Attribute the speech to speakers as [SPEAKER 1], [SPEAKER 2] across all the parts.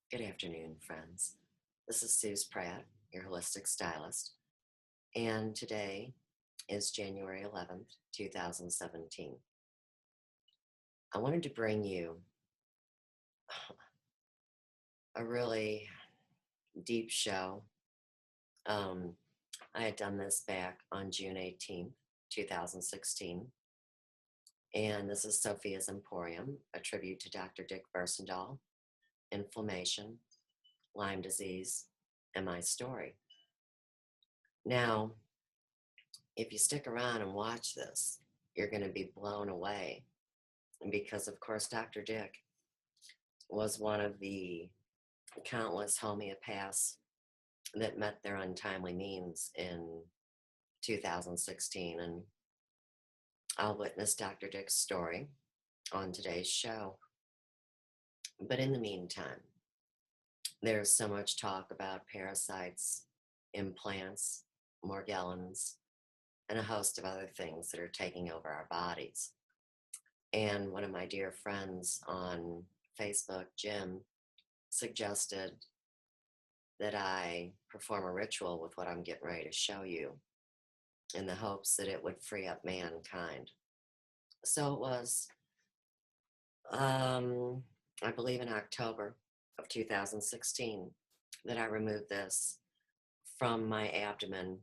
[SPEAKER 1] Good afternoon, friends. This is Pratt, your holistic stylist, and today is January 11th, 2017. I wanted to bring you a really deep show. I had done this back on June 18th, 2016, and this is Sophia's Emporium, a tribute to Dr. Dick Versendaal, inflammation, Lyme disease, and my story. Now, if you stick around and watch this, you're going to be blown away because, of course, Dr. Dick was one of the countless homeopaths that met their untimely means in 2016. And I'll witness Dr. Dick's story on today's show. But in the meantime, there's so much talk about parasites, implants, Morgellons, and a host of other things that are taking over our bodies. And one of my dear friends on Facebook, Jim, suggested that I perform a ritual with what I'm getting ready to show you in the hopes that it would free up mankind. So it was, I believe in October of 2016 that I removed this from my abdomen,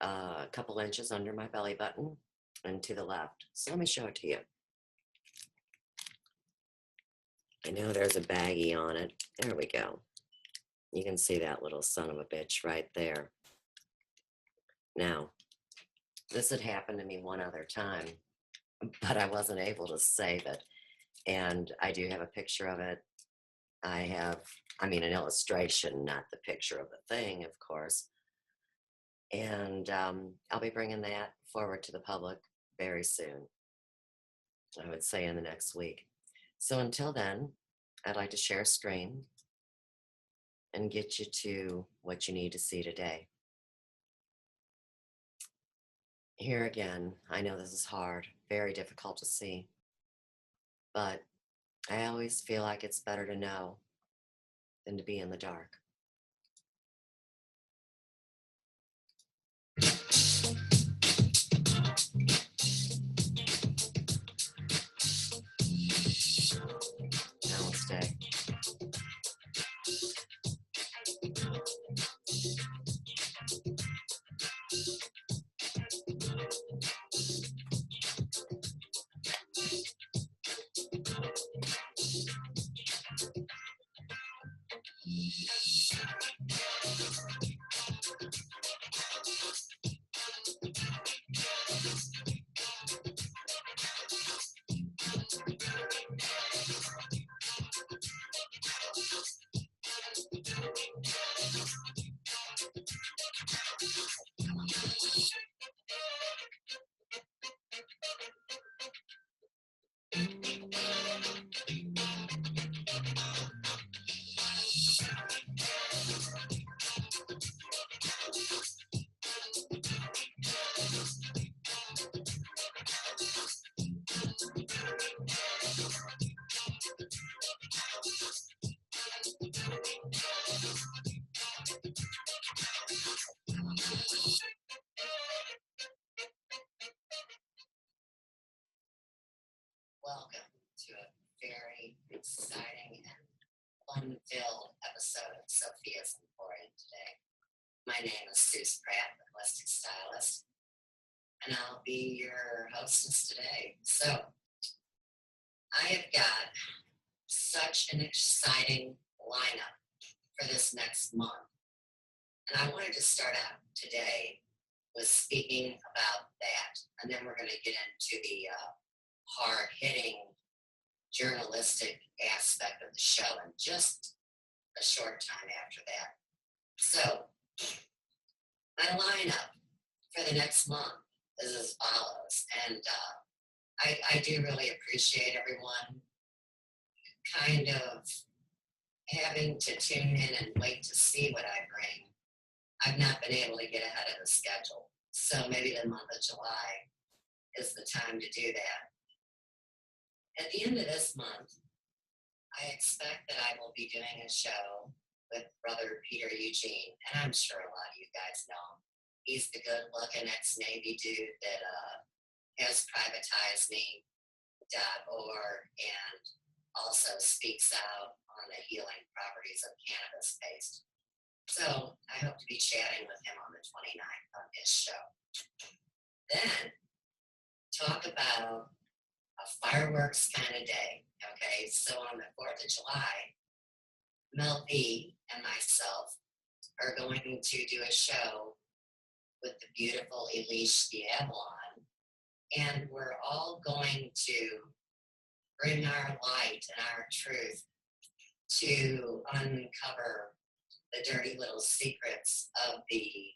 [SPEAKER 1] a couple inches under my belly button and to the left. So let me show it to you. I know there's a baggie on it. There we go. You can see that little son of a bitch right there. Now, this had happened to me one other time, but I wasn't able to save it. And I do have a picture of it. I have, an illustration, not the picture of the thing, of course. And I'll be bringing that forward to the public very soon. I would say in the next week. So until then, I'd like to share a screen and get you to what you need to see today. Here again, I know this is hard, very difficult to see, but I always feel like it's better to know than to be in the dark. Namaste. Welcome to a very exciting and fun-filled episode of Sophia's Emporium today. My name is Pratt, the Holistic Stylist, and I'll be your hostess today. So, I have got such an exciting lineup for this next month, and I wanted to start out today with speaking about that, and then we're going to get into the hard-hitting journalistic aspect of the show in just a short time after that. So, my lineup for the next month is as follows, and I do really appreciate everyone kind of having to tune in and wait to see what I bring. I've not been able to get ahead of the schedule, so maybe the month of July is the time to do that. At the end of this month, I expect that I will be doing a show with Brother Peter Eugene, and I'm sure a lot of you guys know him. He's the good-looking ex-Navy dude that has privatisedme.org and also speaks out on the healing properties of cannabis paste. So I hope to be chatting with him on the 29th on his show. Then talk about a fireworks kind of day. Okay, so on the 4th of July, Mel B and myself are going to do a show with the beautiful Elise Diabolon, and we're all going to bring our light and our truth to uncover the dirty little secrets of the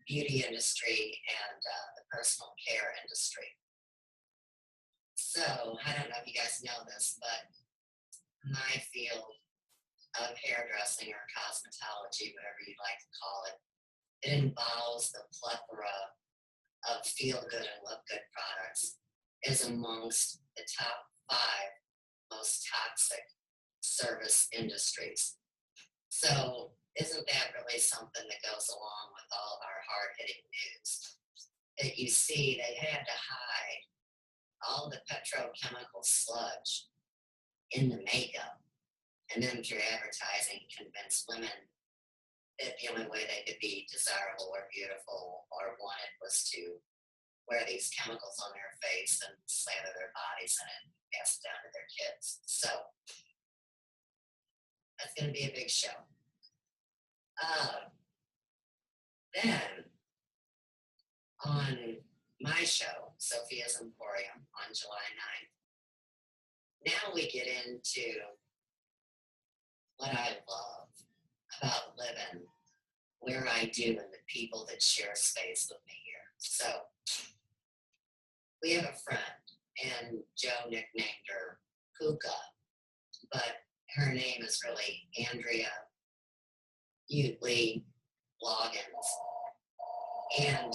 [SPEAKER 1] beauty industry and the personal care industry. So, I don't know if you guys know this, but my field of hairdressing or cosmetology, whatever you'd like to call it, it involves the plethora of feel-good and look-good products, is amongst the top 5 most toxic service industries. So isn't that really something that goes along with all of our hard-hitting news? That you see they had to hide all the petrochemical sludge in the makeup, and then through advertising convince women that the only way they could be desirable or beautiful or wanted was to wear these chemicals on their face and slather their bodies in it and pass it down to their kids. So that's going to be a big show. Then on my show, Sophia's Emporium, on July 9th, now we get into what I love about living where I do and the people that share space with me here. So we have a friend, and Joe nicknamed her Puka, but her name is really Andrea Utley Loggins. And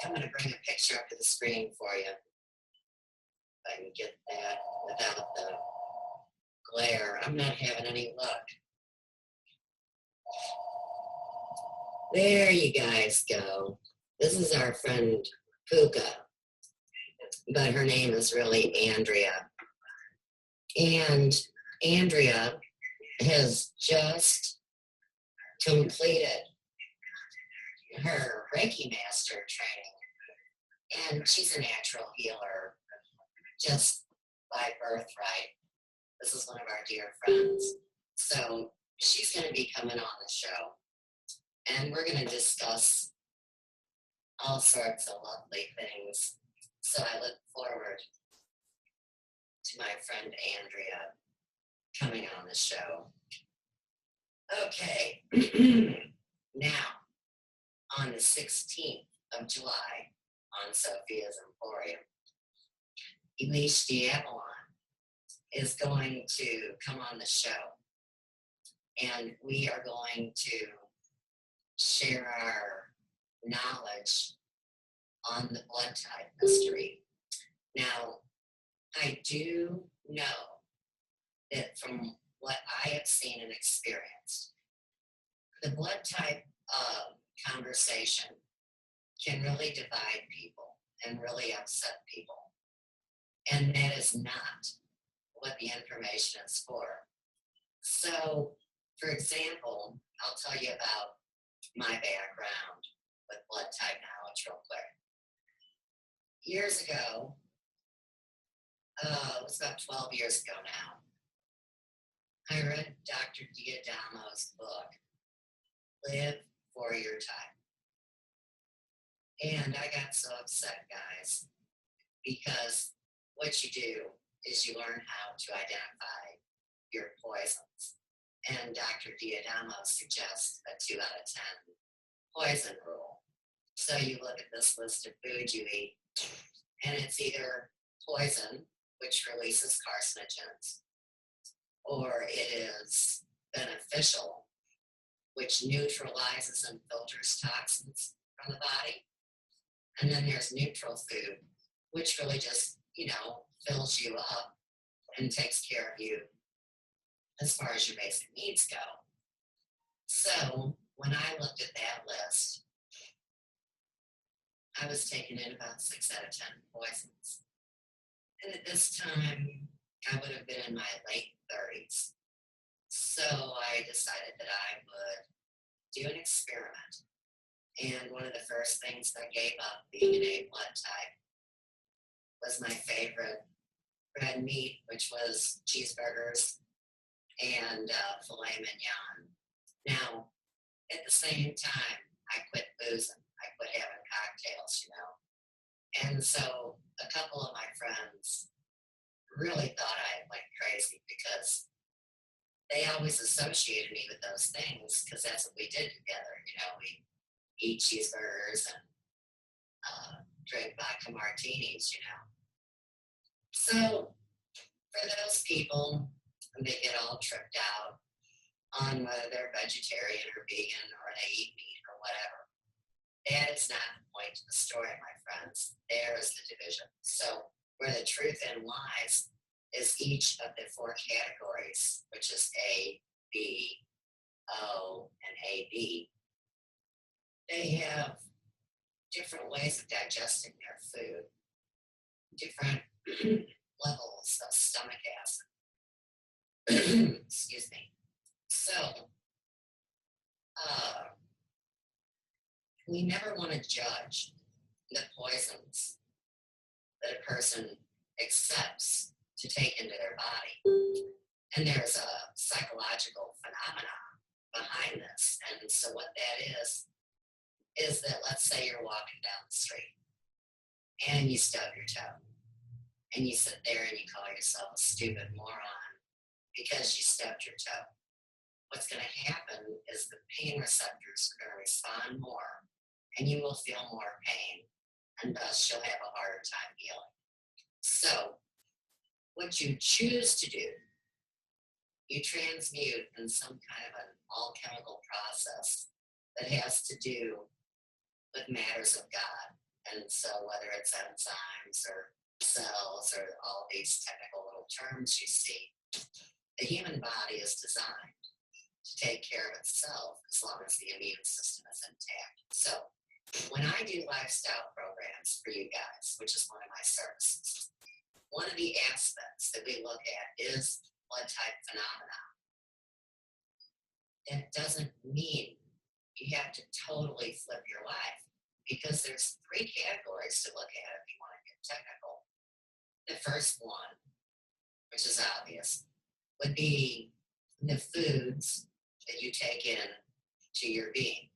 [SPEAKER 1] I'm going to bring a picture up to the screen for you. If I can get that without the glare. I'm not having any luck. There you guys go. This is our friend Puka, but her name is really Andrea. And Andrea has just completed her Reiki Master training, and she's a natural healer just by birthright. This is one of our dear friends. So she's going to be coming on the show, and we're going to discuss all sorts of lovely things. So I look forward to my friend Andrea coming on the show. Okay, now on the 16th of July on Sophia's Emporium, Elise Diabolon is going to come on the show, and we are going to share our knowledge on the blood type mystery. Now, I do know that from what I have seen and experienced, the blood type conversation can really divide people and really upset people. And that is not what the information is for. So, for example, I'll tell you about my background with blood type knowledge real quick. Years ago, it was about 12 years ago now, I read Dr. Diadamo's book, Live for Your Type. And I got so upset, guys, because what you do is you learn how to identify your poisons. And Dr. Diadamo suggests a 2 out of 10 poison rule. So you look at this list of food you eat, and it's either poison, which releases carcinogens, or it is beneficial, which neutralizes and filters toxins from the body. And then there's neutral food, which really just, fills you up and takes care of you as far as your basic needs go. So when I looked at that list, I was taking in about 6 out of 10 poisons. And at this time, I would have been in my late 30s. So I decided that I would do an experiment. And one of the first things I gave up, being an A blood type, was my favorite red meat, which was cheeseburgers and filet mignon. Now, at the same time, I quit boozing. I quit having cocktails, And so a couple of my friends really thought I went crazy because they always associated me with those things because that's what we did together. We eat cheeseburgers and drink vodka martinis. So for those people, they get all tripped out on whether they're vegetarian or vegan or they eat meat or whatever. That is not the point of the story, my friends. There is the division. So where the truth in lies is each of the 4 categories, which is A, B, O, and AB. They have different ways of digesting their food, different levels of stomach acid. Excuse me. So we never want to judge the poisons that a person accepts to take into their body. And there's a psychological phenomenon behind this. And so what that is that let's say you're walking down the street and you stub your toe and you sit there and you call yourself a stupid moron because you stubbed your toe. What's going to happen is the pain receptors are going to respond more and you will feel more pain and thus you'll have a harder time healing. So what you choose to do, you transmute in some kind of an all-chemical process that has to do with matters of God. And so whether it's enzymes or cells or all these technical little terms you see, the human body is designed to take care of itself as long as the immune system is intact. So when I do lifestyle programs for you guys, which is one of my services, one of the aspects that we look at is blood type phenomena. That doesn't mean you have to totally flip your life because there's 3 categories to look at if you want to get technical. The first one, which is obvious, would be the foods that you take in to your being.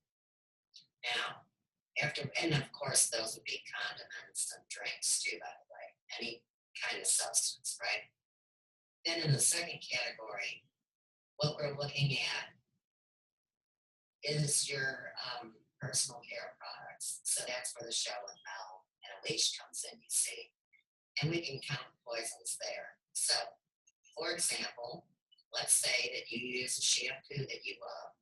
[SPEAKER 1] Now, and of course, those would be condiments and drinks too, by the way, any kind of substance, right? Then in the second category, what we're looking at is your personal care products. So that's where the show with Mel and Alicia comes in, you see. And we can count poisons there. So, for example, let's say that you use a shampoo that you love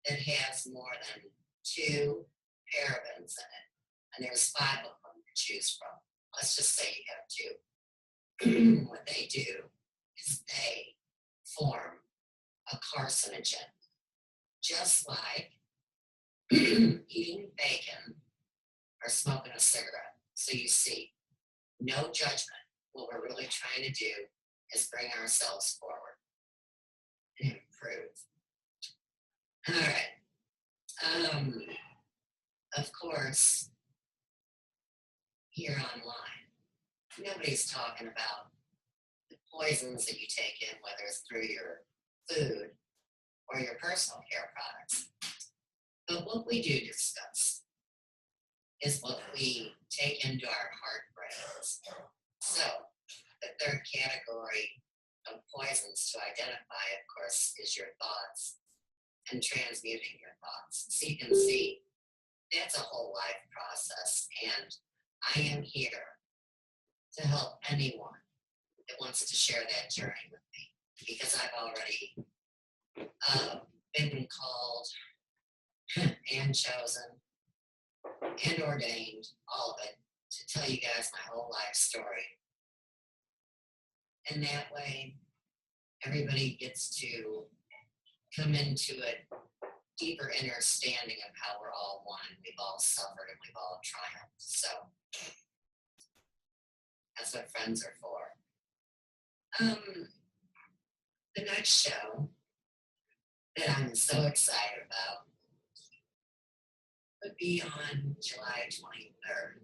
[SPEAKER 1] that has more than 2 parabens in it. And there's 5 of them to choose from. Let's just say you have 2. What they do is they form a carcinogen, just like eating bacon or smoking a cigarette. So you see, no judgment. What we're really trying to do is bring ourselves forward and improve. All right. Of course, here online, nobody's talking about the poisons that you take in, whether it's through your food or your personal care products. But what we do discuss is what we take into our heart brains. So the third category of poisons to identify, of course, is your thoughts and transmuting your thoughts. So you can see that's a whole life process. And I am here to help anyone that wants to share that journey with me because I've already been called and chosen and ordained, all of it, to tell you guys my whole life story. And that way, everybody gets to come into a deeper understanding of how we're all one. We've all suffered and we've all triumphed. So that's what friends are for. The next show that I'm so excited about would be on July 23rd.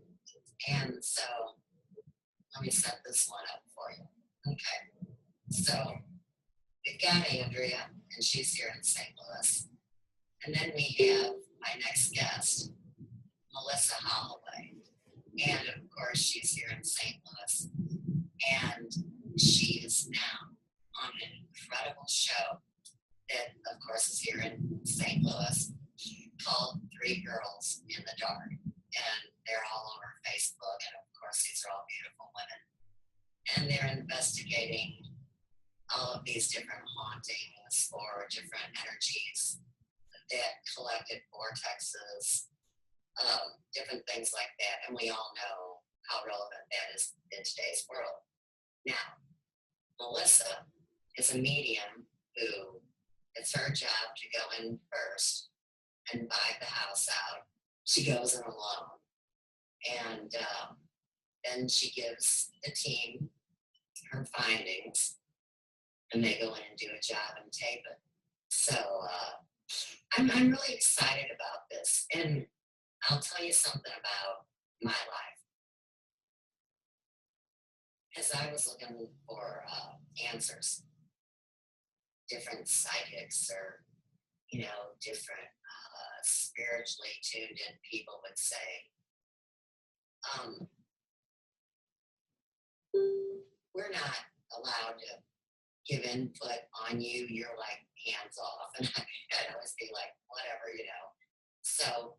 [SPEAKER 1] And so let me set this one up for you. Okay. So we've got Andrea, and she's here in St. Louis. And then we have my next guest, Melissa Holloway. And of course, she's here in St. Louis. And she is now on an incredible show that, of course, is here in St. Louis called Three Girls in the Dark. And they're all over Facebook. And of course, these are all beautiful women. And they're investigating all of these different hauntings or different energies that collected vortexes, different things like that. And we all know how relevant that is in today's world. Now, Melissa is a medium who it's her job to go in first and buy the house out. She goes in alone. And then she gives the team her findings, and they go in and do a job and tape it. So I'm really excited about this. And I'll tell you something about my life. As I was looking for answers, different psychics or, different spiritually tuned in people would say, we're not allowed to give input on you. You're like hands off. And I'd always be like, whatever. So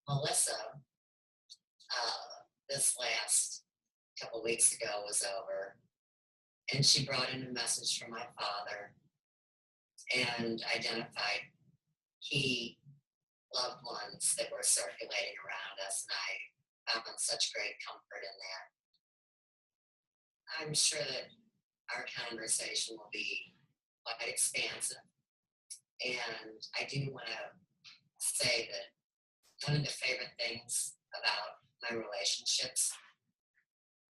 [SPEAKER 1] Melissa, this last couple weeks ago was over, and she brought in a message from my father and identified key loved ones that were circulating around us, and I found such great comfort in that. I'm sure that our conversation will be quite expansive, and I do want to say that one of the favorite things about my relationships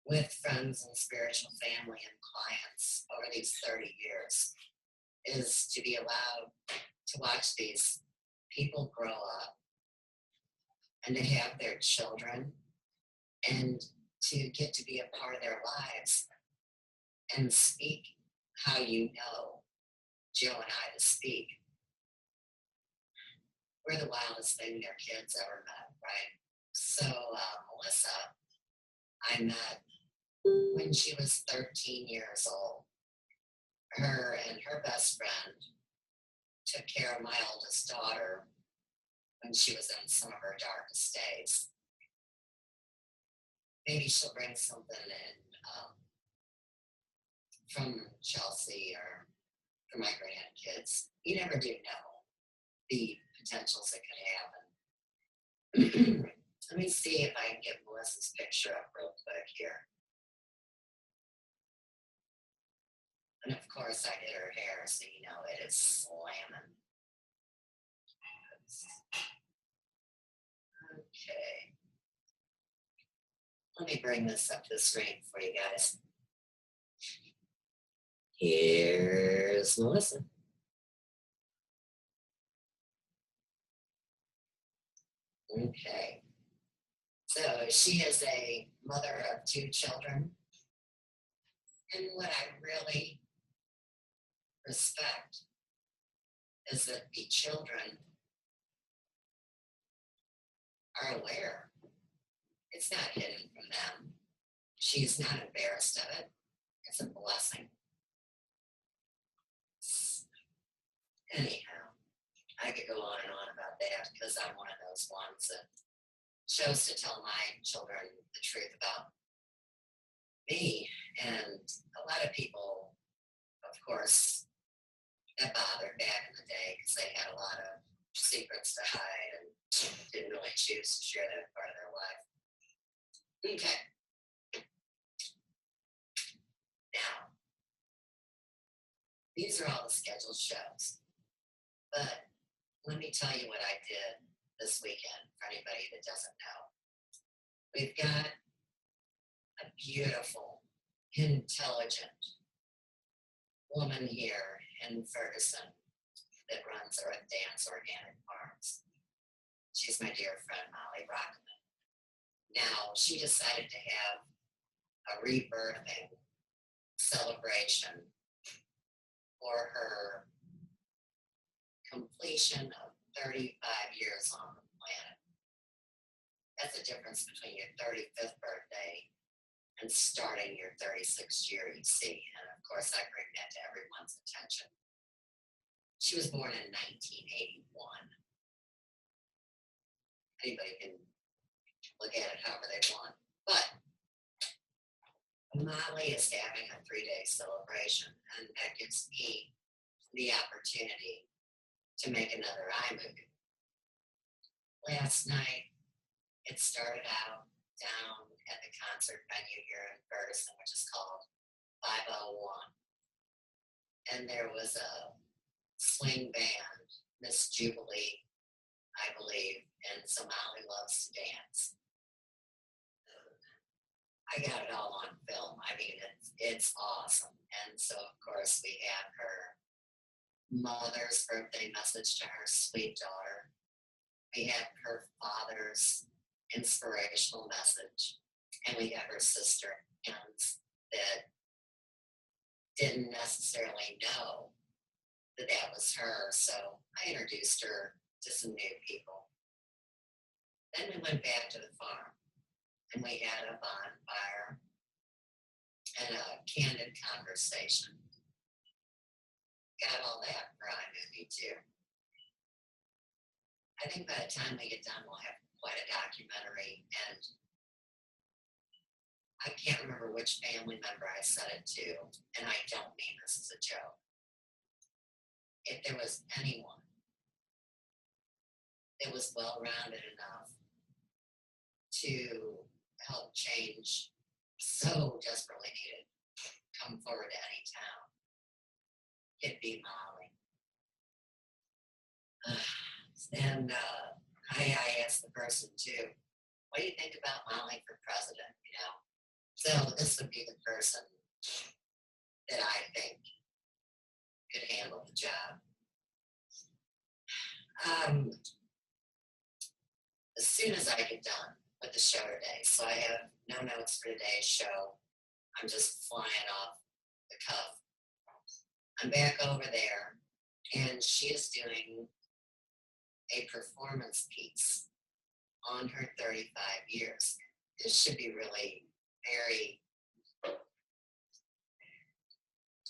[SPEAKER 1] with friends and spiritual family and clients over these 30 years is to be allowed to watch these people grow up and to have their children and to get to be a part of their lives and speak how you know Joe and I to speak. We're the wildest thing their kids ever met, right? So Melissa, I met when she was 13 years old. Her and her best friend took care of my oldest daughter when she was in some of her darkest days. Maybe she'll bring something in from Chelsea or from my grandkids. You never do know the potentials that could happen. Let me see if I can get Melissa's picture up real quick here. And of course, I did her hair, so you know it is slamming. Okay. Let me bring this up to the screen for you guys. Here's Melissa. Okay. So she is a mother of 2 children. And what I really respect is that the children are aware. It's not hidden from them. She's not embarrassed of it. It's a blessing. Anyhow, I could go on and on about that because I'm one of those ones that chose to tell my children the truth about me. And a lot of people, of course, that bothered back in the day because they had a lot of secrets to hide and didn't really choose to share that part of their life. Okay. Now, these are all the scheduled shows. But let me tell you what I did this weekend for anybody that doesn't know. We've got a beautiful, intelligent woman here in Ferguson that runs Earth Dance Organic Farms. She's my dear friend, Molly Rockman. Now, she decided to have a rebirthing celebration for her completion of 35 years on the planet. That's the difference between your 35th birthday and starting your 36th year, you see. And of course, I bring that to everyone's attention. She was born in 1981. Anybody can look at it however they want. But Molly is having a 3-day celebration, and that gives me the opportunity to make another iMovie. Last night, it started out down at the concert venue here in Ferguson, which is called 501. And there was a swing band, Miss Jubilee, I believe, and so Molly loves to dance. I got it all on film. I mean, it's awesome. And so, of course, we had her mother's birthday message to her sweet daughter. We had her father's inspirational message. And we had her sister, Anne's, that didn't necessarily know that that was her. So I introduced her to some new people. Then we went back to the farm. And we had a bonfire and a candid conversation. Got all that for iMovie too. I think by the time we get done, we'll have quite a documentary. And I can't remember which family member I said it to, and I don't mean this as a joke. If there was anyone that was well-rounded enough to help change so desperately needed come forward to any town, it'd be Molly. And I asked the person too, what do you think about Molly for president, you know? So this would be the person that I think could handle the job. As soon as I get done with the show today, so I have no notes for today's show. I'm just flying off the cuff. I'm back over there, and she is doing a performance piece on her 35 years. This should be really very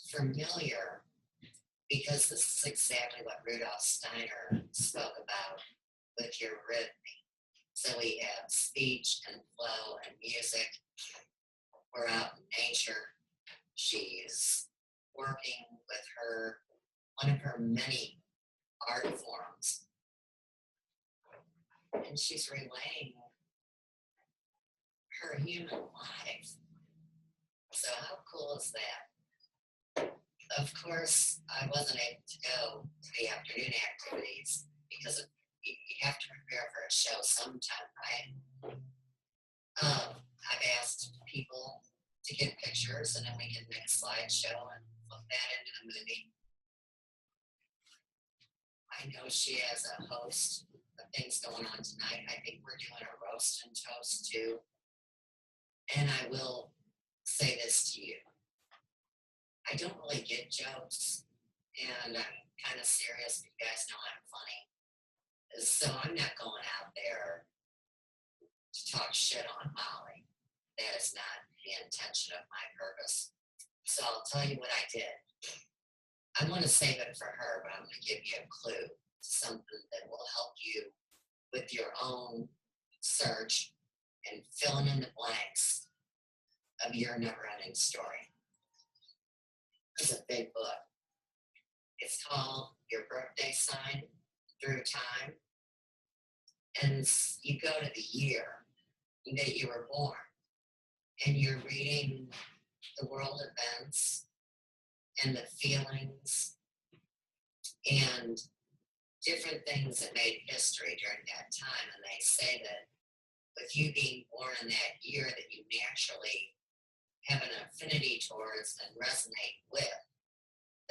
[SPEAKER 1] familiar because this is exactly what Rudolf Steiner spoke about with your rhythm. So we have speech and flow and music. We're out in nature. She's working with one of her many art forms. And she's relaying her human life. So how cool is that? Of course, I wasn't able to go to the afternoon activities because you have to prepare for a show sometime, right? I've asked people to get pictures, and then we can make a slideshow and put that into the movie. I know she has a host of things going on tonight. I think we're doing a roast and toast too. And I will say this to you. I don't really get jokes, and I'm kind of serious. You guys know I'm funny. So I'm not going out there to talk shit on Molly. That is not the intention of my purpose. So I'll tell you what I did. I want to save it for her, but I'm going to give you a clue, something that will help you with your own search and filling in the blanks of your never-ending story. It's a big book. It's called Your Birthday Sign Through Time. And you go to the year that you were born, and you're reading the world events and the feelings and different things that made history during that time. And they say that with you being born in that year, that you naturally have an affinity towards and resonate with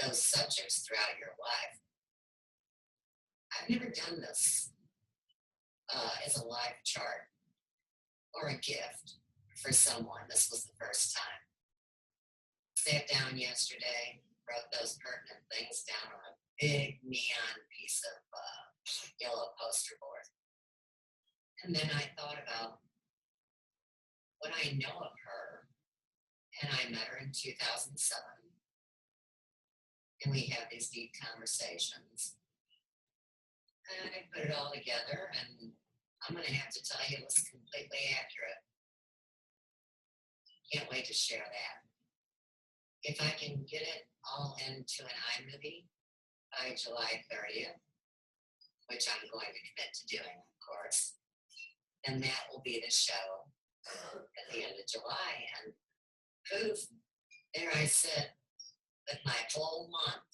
[SPEAKER 1] those subjects throughout your life. I've never done this as a live chart or a gift for someone. This was the first time. Sat down yesterday, wrote those pertinent things down on a big neon piece of yellow poster board. And then I thought about what I know of her, and I met her in 2007. And we have these deep conversations. And I put it all together, and I'm going to have to tell you it was completely accurate. Can't wait to share that. If I can get it all into an iMovie by July 30th, which I'm going to commit to doing, of course, then that will be the show at the end of July. And poof, there I sit with my whole month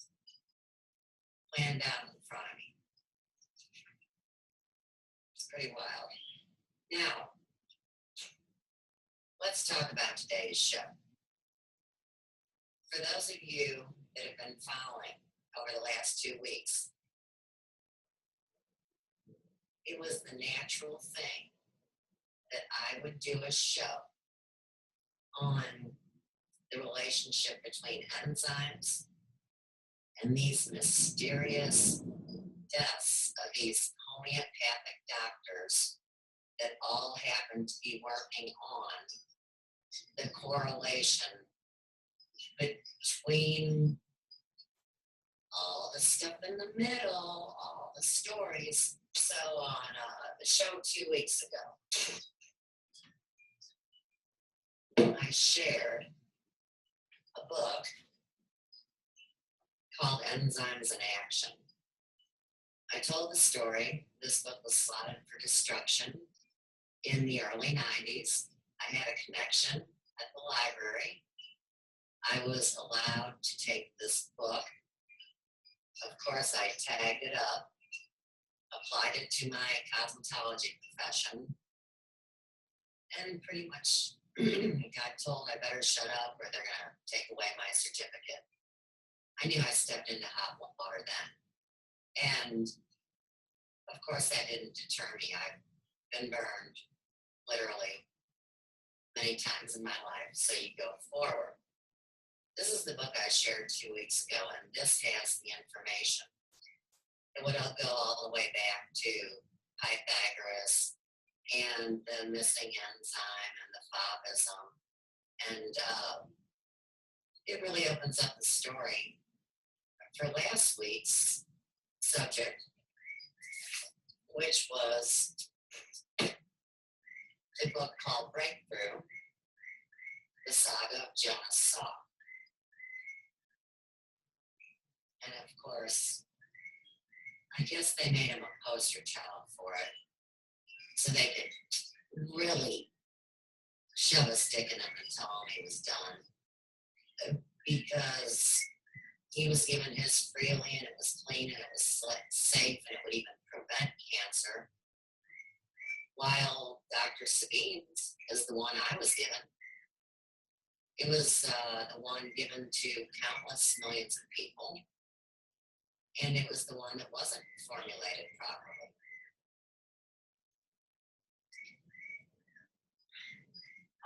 [SPEAKER 1] planned out in front of me. It's pretty wild. Now, let's talk about today's show. For those of you that have been following over the last 2 weeks, it was the natural thing that I would do a show on the relationship between enzymes and these mysterious deaths of these homeopathic doctors that all happen to be working on the correlation between all the stuff in the middle, all the stories. So on the show 2 weeks ago, I shared a book called Enzymes in Action. I told the story. This book was slotted for destruction in the early 90s. I had a connection at the library. I was allowed to take this book. Of course, I tagged it up, applied it to my cosmetology profession, and pretty much got told I better shut up or they're going to take away my certificate. I knew I stepped into hot water then. And of course, that didn't deter me. I've been burned, literally, many times in my life. So you go forward. This is the book I shared 2 weeks ago, and this has the information. It would go all the way back to Pythagoras and the missing enzyme and the fobism. And it really opens up the story. For last week's subject, which was a book called Breakthrough, the saga of Jonas Salk. And of course, I guess they made him a poster child for it. So they could really shove a stick in him and tell him he was done. Because he was given his freely and it was clean and it was safe and it would even prevent cancer. While Dr. Sabine's is the one I was given. It was the one given to countless millions of people. And it was the one that wasn't formulated properly.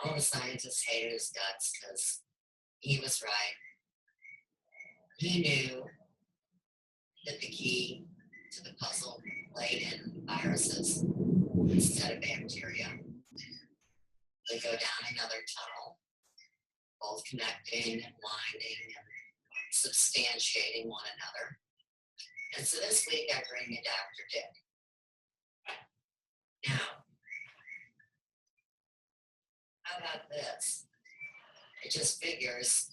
[SPEAKER 1] All the scientists hated his guts because he was right. He knew that the key to the puzzle laid in viruses instead of bacteria. They go down another tunnel, both connecting and winding and substantiating one another. And so this week I bring you Dr. Dick. Now, how about this? It just figures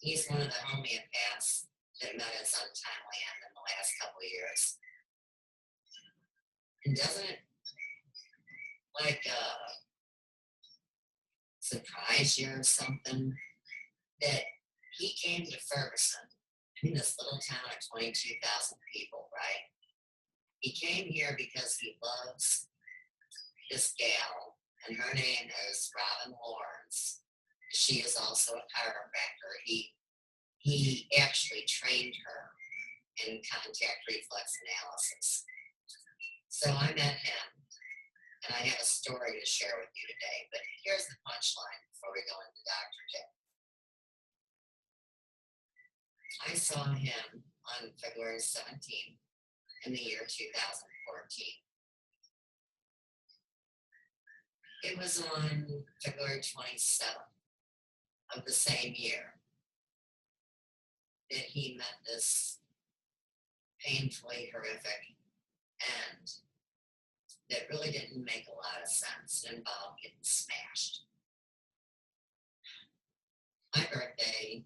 [SPEAKER 1] he's one of the homeopaths that met its untimely end in the last couple of years. And doesn't it surprise you or something that he came to Ferguson, in this little town of 22,000 people, right? He came here because he loves this gal, and her name is Robin Lawrence. She is also a chiropractor. He actually trained her in contact reflex analysis. So I met him, and I have a story to share with you today. But here's the punchline before we go into Dr. Dick. I saw him on February 17th in the year 2014. It was on February 27th of the same year that he met this painfully horrific end that really didn't make a lot of sense. It involved getting smashed. My birthday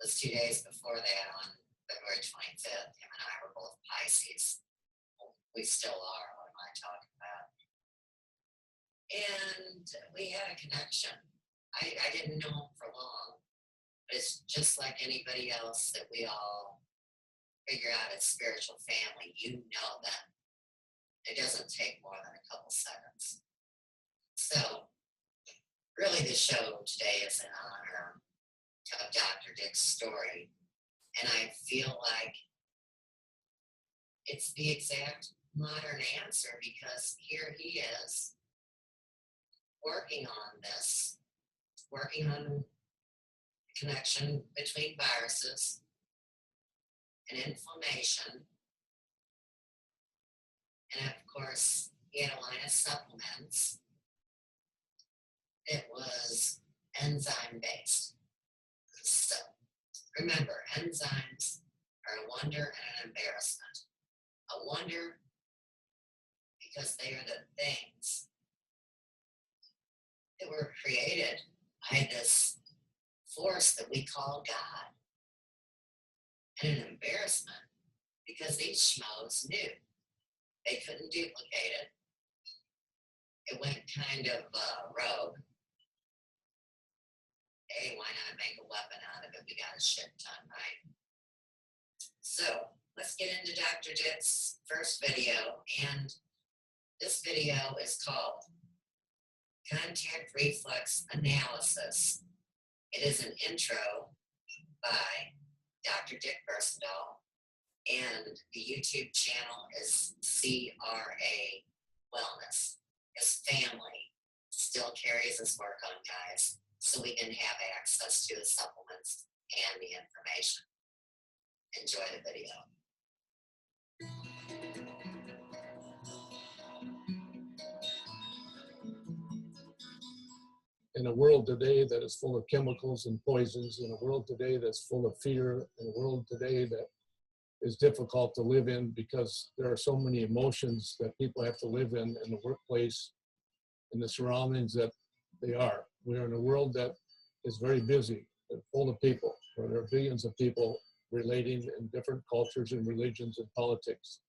[SPEAKER 1] was 2 days before that, on February 25th. Him and I were both Pisces. We still are, what am I talking about? And we had a connection. I didn't know him for long, but it's just like anybody else that we all figure out as spiritual family. You know them. It doesn't take more than a couple seconds. So, really the show today is in honor of Dr. Dick's story. And I feel like it's the exact modern answer, because here he is working on this, working on the connection between viruses and inflammation. And of course, he had a line of supplements that was enzyme based. So remember, enzymes are a wonder and an embarrassment. A wonder because they are the things that were created by this force that we call God. And an embarrassment because these schmoes knew they couldn't duplicate it. It went kind of rogue. Hey, why not make a weapon out of it? We got a shit ton, right? So let's get into Dr. Dick's first video. And this video is called Contact Reflex Analysis. It is an intro by Dr. Dick Versendaal, and the YouTube channel is CRA Wellness. His family still carries his work on, guys, so we can have access to the supplements and the information. Enjoy the video.
[SPEAKER 2] In a world today that is full of chemicals and poisons, in a world today that's full of fear, in a world today that is difficult to live in because there are so many emotions that people have to live in the workplace, in the surroundings that they are. We're in a world that is very busy and full of people, where there are billions of people relating in different cultures and religions and politics.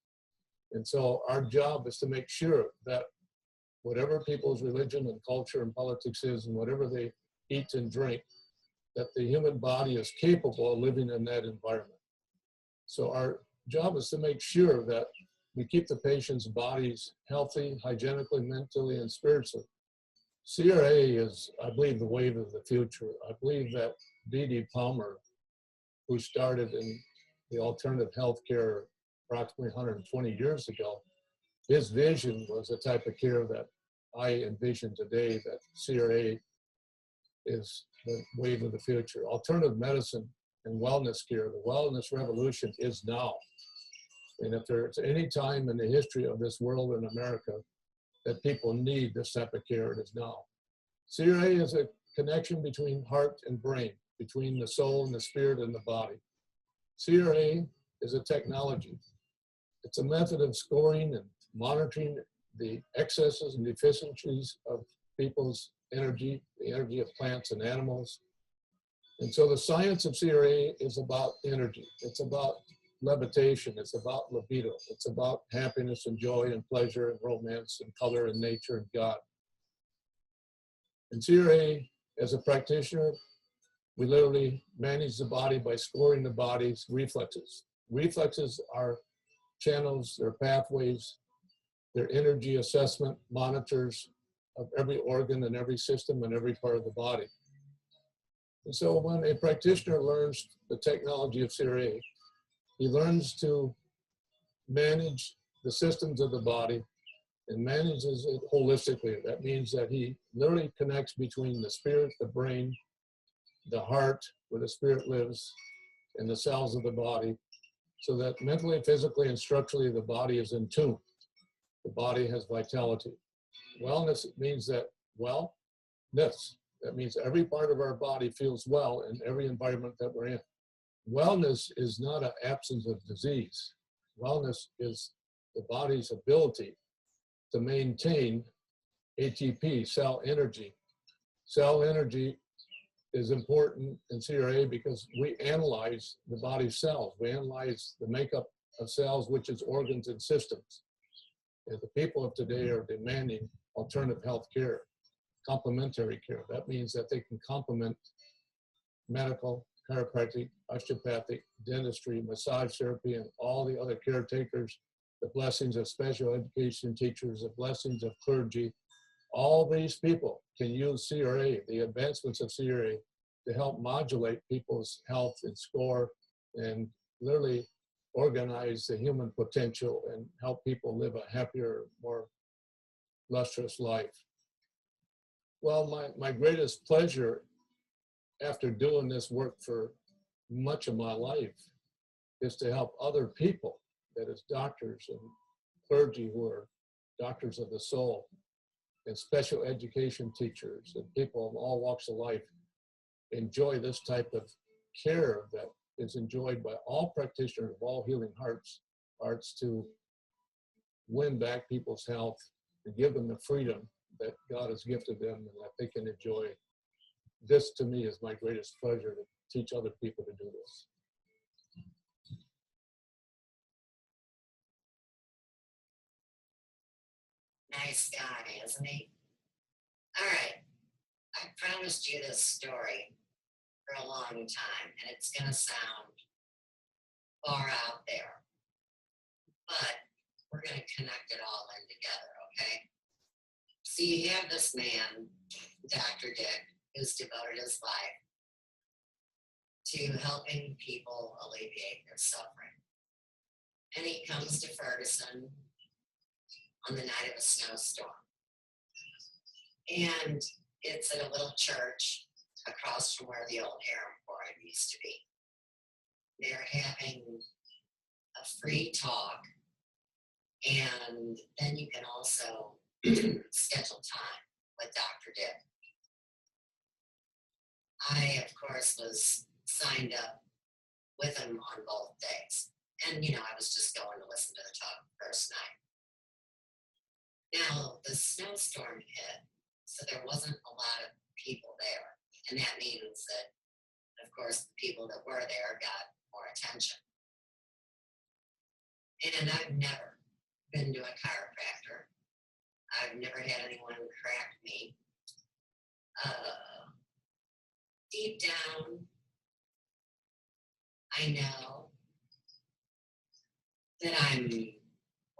[SPEAKER 2] And so our job is to make sure that whatever people's religion and culture and politics is, and whatever they eat and drink, that the human body is capable of living in that environment. So our job is to make sure that we keep the patient's bodies healthy, hygienically, mentally, and spiritually. CRA is, I believe, the wave of the future. I believe that D.D. Palmer, who started in the alternative healthcare approximately 120 years ago, his vision was the type of care that I envision today, that CRA is the wave of the future. Alternative medicine and wellness care, the wellness revolution is now. And if there's any time in the history of this world in America that people need this type of care, it is now. CRA is a connection between heart and brain, between the soul and the spirit and the body. CRA is a technology. It's a method of scoring and monitoring the excesses and deficiencies of people's energy, the energy of plants and animals. And so the science of CRA is about energy. It's about levitation. It's about libido. It's about happiness and joy and pleasure and romance and color and nature and God. And CRA, as a practitioner, We literally manage the body by scoring the body's reflexes. Reflexes are channels, they're pathways, they're energy assessment monitors of every organ and every system and every part of the body. And so when a practitioner learns the technology of CRA, he learns to manage the systems of the body and manages it holistically. That means that he literally connects between the spirit, the brain, the heart, where the spirit lives, and the cells of the body, so that mentally, physically, and structurally, the body is in tune. The body has vitality. Wellness means that wellness. That means every part of our body feels well in every environment that we're in. Wellness is not an absence of disease. Wellness is the body's ability to maintain ATP, cell energy. Cell energy is important in CRA because we analyze the body's cells. We analyze the makeup of cells, which is organs and systems. And the people of today are demanding alternative health care, complementary care. That means that they can complement medical, chiropractic, osteopathic, dentistry, massage therapy, and all the other caretakers, the blessings of special education teachers, the blessings of clergy. All these people can use CRA, the advancements of CRA, to help modulate people's health and score and literally organize the human potential and help people live a happier, more lustrous life. Well, my greatest pleasure after doing this work for much of my life is to help other people, that is doctors and clergy who are doctors of the soul, and special education teachers and people of all walks of life enjoy this type of care that is enjoyed by all practitioners of all healing arts to win back people's health and give them the freedom that God has gifted them and that they can enjoy. This to me is my greatest pleasure, to teach other people to do this.
[SPEAKER 1] Nice guy, isn't he? All right. I promised you this story for a long time, and it's going to sound far out there, but we're going to connect it all in together, okay? So you have this man, Dr. Dick, who's devoted his life to helping people alleviate their suffering. And he comes to Ferguson on the night of a snowstorm. And it's at a little church across from where the old Emporium used to be. They're having a free talk, and then you can also schedule time with Dr. Dick. I, of course, was signed up with him on both days. And, I was just going to listen to the talk the first night. Now, the snowstorm hit, so there wasn't a lot of people there. And that means that, of course, the people that were there got more attention. And I've never been to a chiropractor. I've never had anyone crack me. Deep down, I know that I'm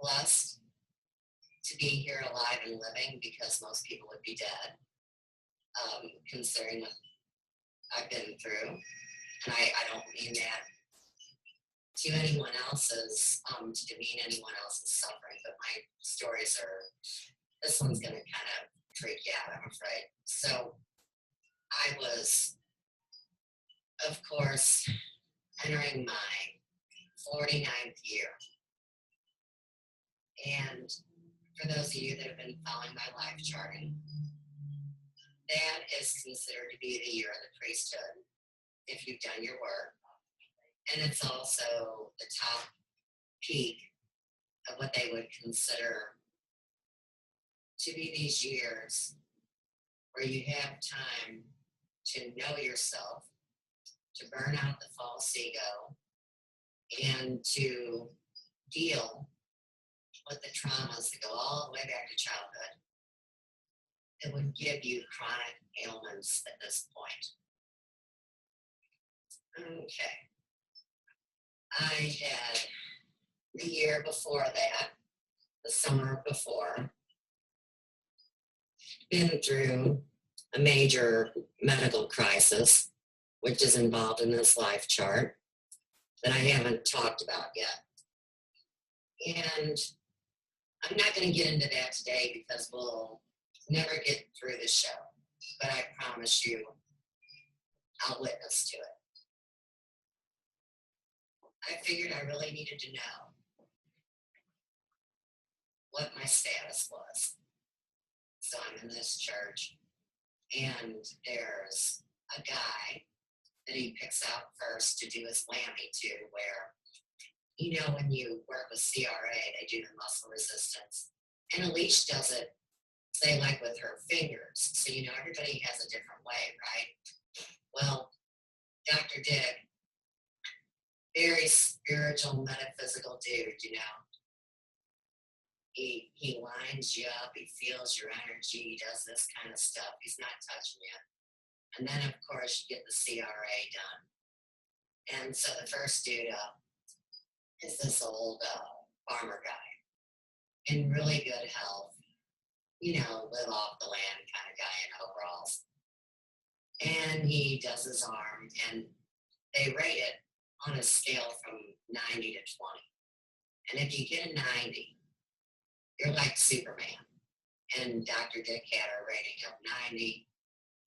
[SPEAKER 1] blessed to be here alive and living, because most people would be dead, considering what I've been through. And I don't mean that to anyone else's, to demean anyone else's suffering, but my stories this one's going to kind of freak you out, I'm afraid. So I was, of course, entering my 49th year. And for those of you that have been following my life charting, that is considered to be the year of the priesthood, if you've done your work. And it's also the top peak of what they would consider to be these years where you have time to know yourself, to burn out the false ego, and to deal with the traumas that go all the way back to childhood that would give you chronic ailments at this point. Okay. I had the year before that, the summer before, been through a major medical crisis, which is involved in this life chart that I haven't talked about yet. And I'm not going to get into that today because we'll never get through the show. But I promise you, I'll witness to it. I figured I really needed to know what my status was. So I'm in this church, and there's a guy that he picks out first to do his whammy to, where, you know, when you work with CRA, they do the muscle resistance. And Elise does it, say, like with her fingers. So, you know, everybody has a different way, right? Well, Dr. Dick, very spiritual, metaphysical dude, you know. He lines you up, he feels your energy, he does this kind of stuff. He's not touching you. And then, of course, you get the CRA done. And so the first dude up is this old farmer guy in really good health, you know, live off the land kind of guy in overalls. And he does his arm, and they rate it on a scale from 90 to 20. And if you get a 90, you're like Superman. And Dr. Dick had a rating of 90.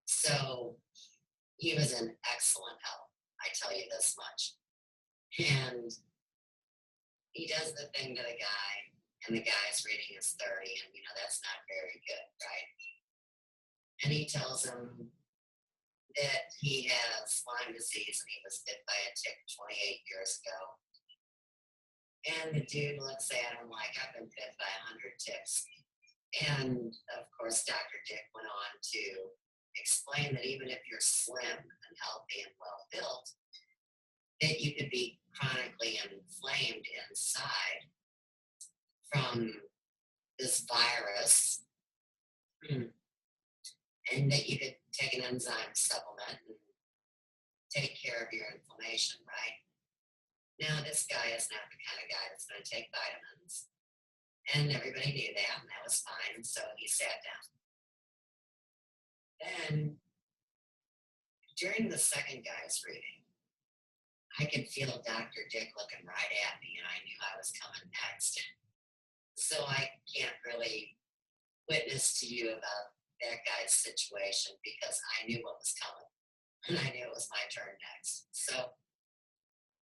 [SPEAKER 1] So he was in excellent health, I tell you this much. And he does the thing to the guy, and the guy's rating is 30, and you know, that's not very good, right? And he tells him that he has Lyme disease and he was bit by a tick 28 years ago. And the dude looks at him like, I've been bit by 100 ticks. And of course, Dr. Dick went on to explain that even if you're slim and healthy and well built, that you could be chronically inflamed inside from this virus, and that you could take an enzyme supplement and take care of your inflammation, right? Now, this guy is not the kind of guy that's going to take vitamins. And everybody knew that, and that was fine. So he sat down. Then, during the second guy's reading, I could feel Dr. Dick looking right at me, and I knew I was coming next. So I can't really witness to you about that guy's situation because I knew what was coming, and I knew it was my turn next. So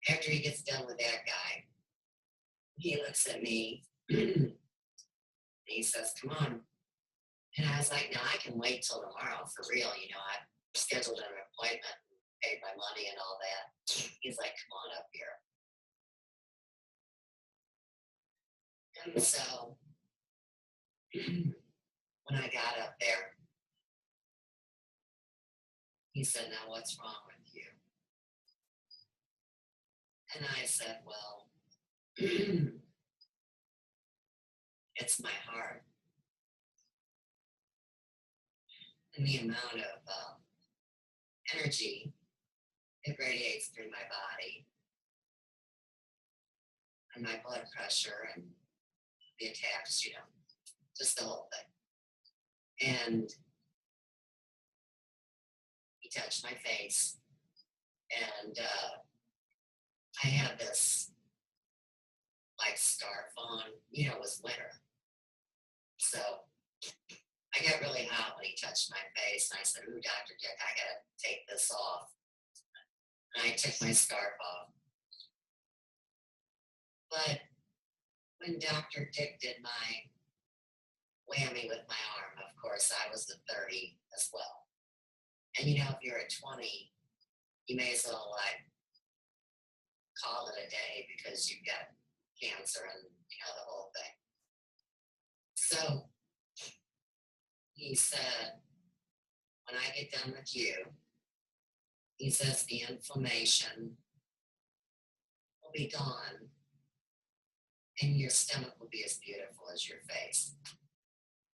[SPEAKER 1] after he gets done with that guy, he looks at me and he says, come on. And I was like, no, I can wait till tomorrow for real. You know, I scheduled an appointment, paid my money and all that. He's like, come on up here. And so when I got up there, he said, now what's wrong with you? And I said, well, it's my heart. And the amount of energy it radiates through my body, and my blood pressure, and the attacks, you know, just the whole thing. And he touched my face, and I had this like scarf on, you know, it was winter. So I got really hot when he touched my face, and I said, ooh, Dr. Dick, I gotta take this off. And I took my scarf off. But when Dr. Dick did my whammy with my arm, of course, I was the 30 as well. And you know, if you're at 20, you may as well like call it a day because you've got cancer and, you know, the whole thing. So he said, when I get done with you, he says the inflammation will be gone and your stomach will be as beautiful as your face.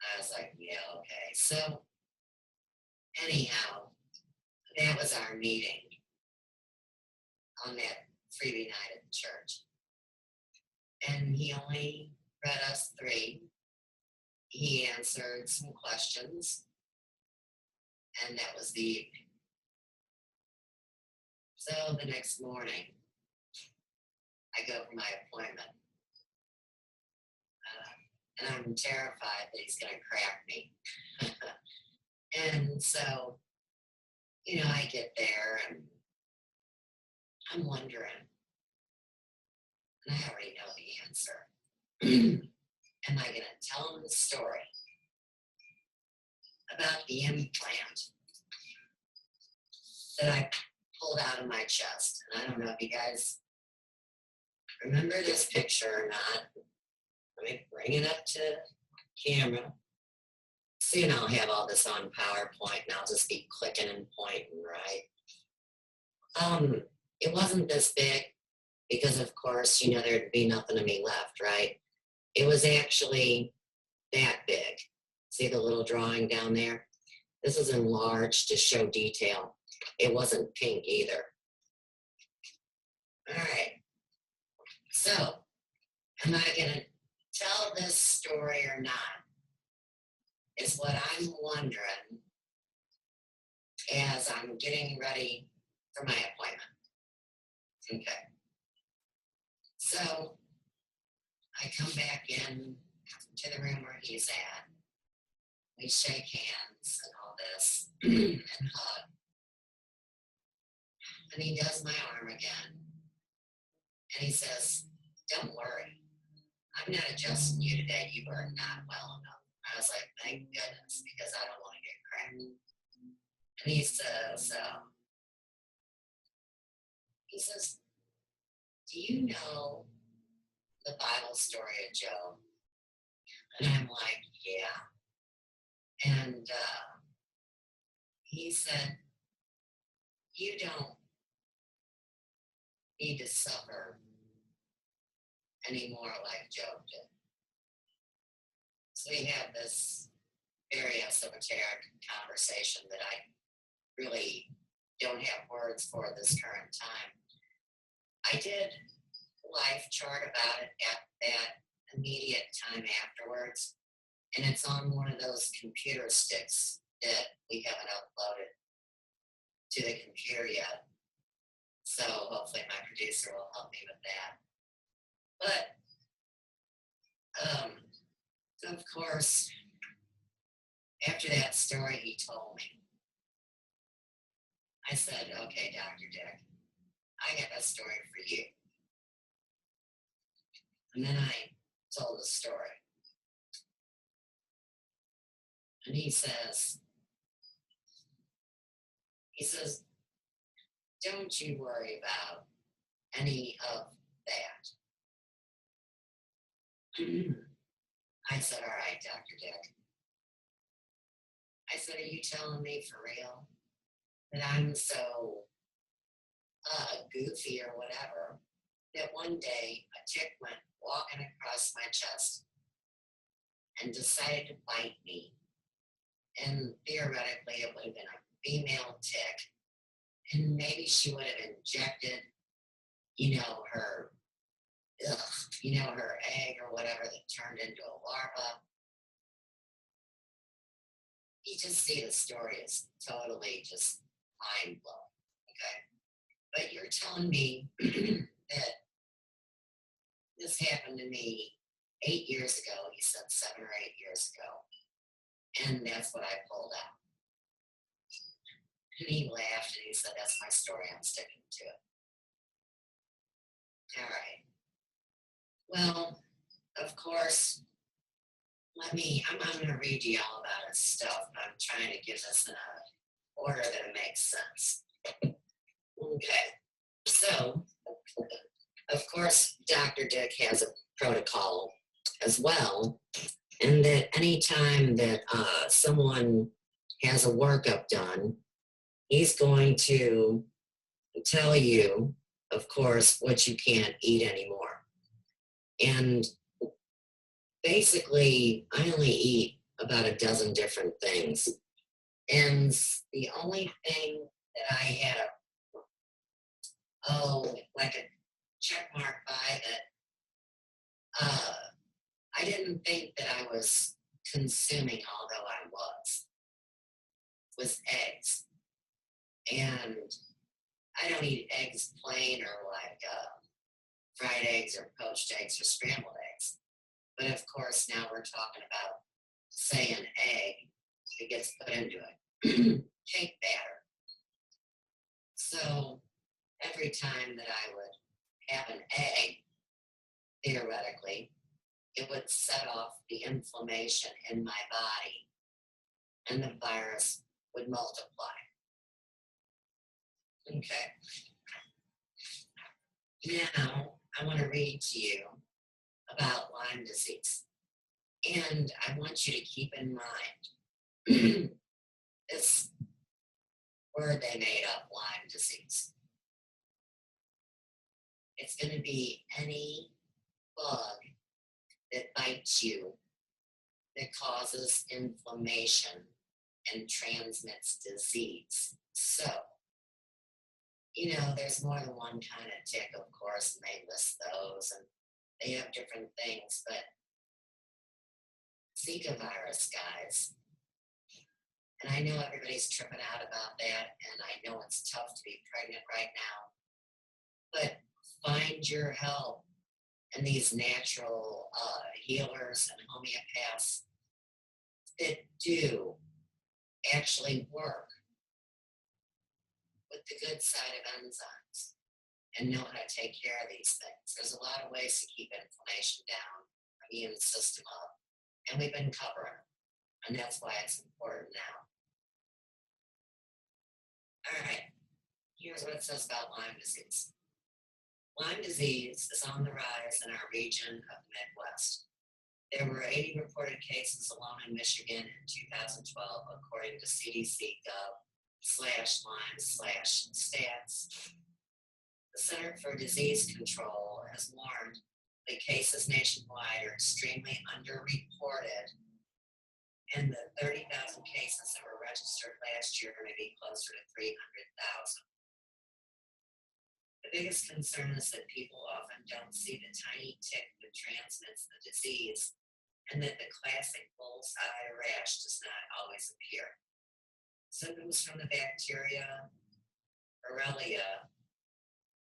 [SPEAKER 1] I was like, yeah, okay. So anyhow, that was our meeting. on that freebie night at the church. And he only read us 3. He answered some questions, and that was the evening. So the next morning, I go for my appointment. And I'm terrified that he's going to crack me. And so, I get there and I'm wondering, and I already know the answer. Am I going to tell him the story about the implant that I pulled out of my chest? And I don't know if you guys remember this picture or not. Let me bring it up to camera. Soon I'll have all this on PowerPoint and I'll just be clicking and pointing, right? It wasn't this big because, of course, there'd be nothing of me left, right? It was actually that big. See the little drawing down there? This is enlarged to show detail. It wasn't pink either. All right. So, am I going to tell this story or not? Is what I'm wondering as I'm getting ready for my appointment. Okay. So I come back in to the room where he's at. We shake hands and all this and hug. And he does my arm again. And he says, "Don't worry. I'm not adjusting you today. You are not well enough." I was like, thank goodness, because I don't want to get cracked. And he says, "Do you know the Bible story of Job?" And I'm like, yeah. And he said, "You don't need to suffer anymore like Job did." So we had this very esoteric conversation that I really don't have words for at this current time. I did a life chart about it at that immediate time afterwards, and it's on one of those computer sticks that we haven't uploaded to the computer yet. So hopefully my producer will help me with that. But of course, after that story he told me, I said, "Okay, Dr. Dick, I got a story for you." And then I told the story. And he says, "Don't you worry about any of that." I said, "All right, Dr. Dick." I said, "Are you telling me for real that I'm so goofy or whatever that one day a tick went walking across my chest and decided to bite me? And theoretically, it would have been a female tick. And maybe she would have injected, her egg or whatever that turned into a larva." You just see the story is totally just mind blowing, okay? But you're telling me that this happened to me 8 years ago. He said 7 or 8 years ago. And that's what I pulled out. And he laughed and he said, "That's my story. I'm sticking to it." All right. Well, of course, I'm going to read you all about his stuff, but I'm trying to give this in an order that it makes sense. Okay. So, of course, Dr. Dick has a protocol as well, and that anytime that someone has a workup done, he's going to tell you, of course, what you can't eat anymore. And basically, I only eat about a dozen different things. And the only thing that I had like a check mark by that. I didn't think that I was consuming, although I was eggs. And I don't eat eggs plain or like fried eggs or poached eggs or scrambled eggs. But of course, now we're talking about, say, an egg that gets put into a cake batter. So every time that I would have an egg, theoretically, it would set off the inflammation in my body and the virus would multiply. Okay. Now, I want to read to you about Lyme disease. And I want you to keep in mind this word they made up, Lyme disease. It's going to be any bug that bites you that causes inflammation and transmits disease. So, there's more than one kind of tick, of course, and they list those, and they have different things, but Zika virus, guys, and I know everybody's tripping out about that, and I know it's tough to be pregnant right now, but find your help in these natural healers and homeopaths that do actually work with the good side of enzymes and know how to take care of these things. There's a lot of ways to keep inflammation down, immune system up, and we've been covering them, and that's why it's important now. All right, here's what it says about Lyme disease. Lyme disease is on the rise in our region of the Midwest. There were 80 reported cases alone in Michigan in 2012, according to CDC.gov/Lyme/stats. The Center for Disease Control has warned that cases nationwide are extremely underreported, and the 30,000 cases that were registered last year may be closer to 300,000. The biggest concern is that people often don't see the tiny tick that transmits the disease, and that the classic bullseye rash does not always appear. Symptoms from the bacteria Borrelia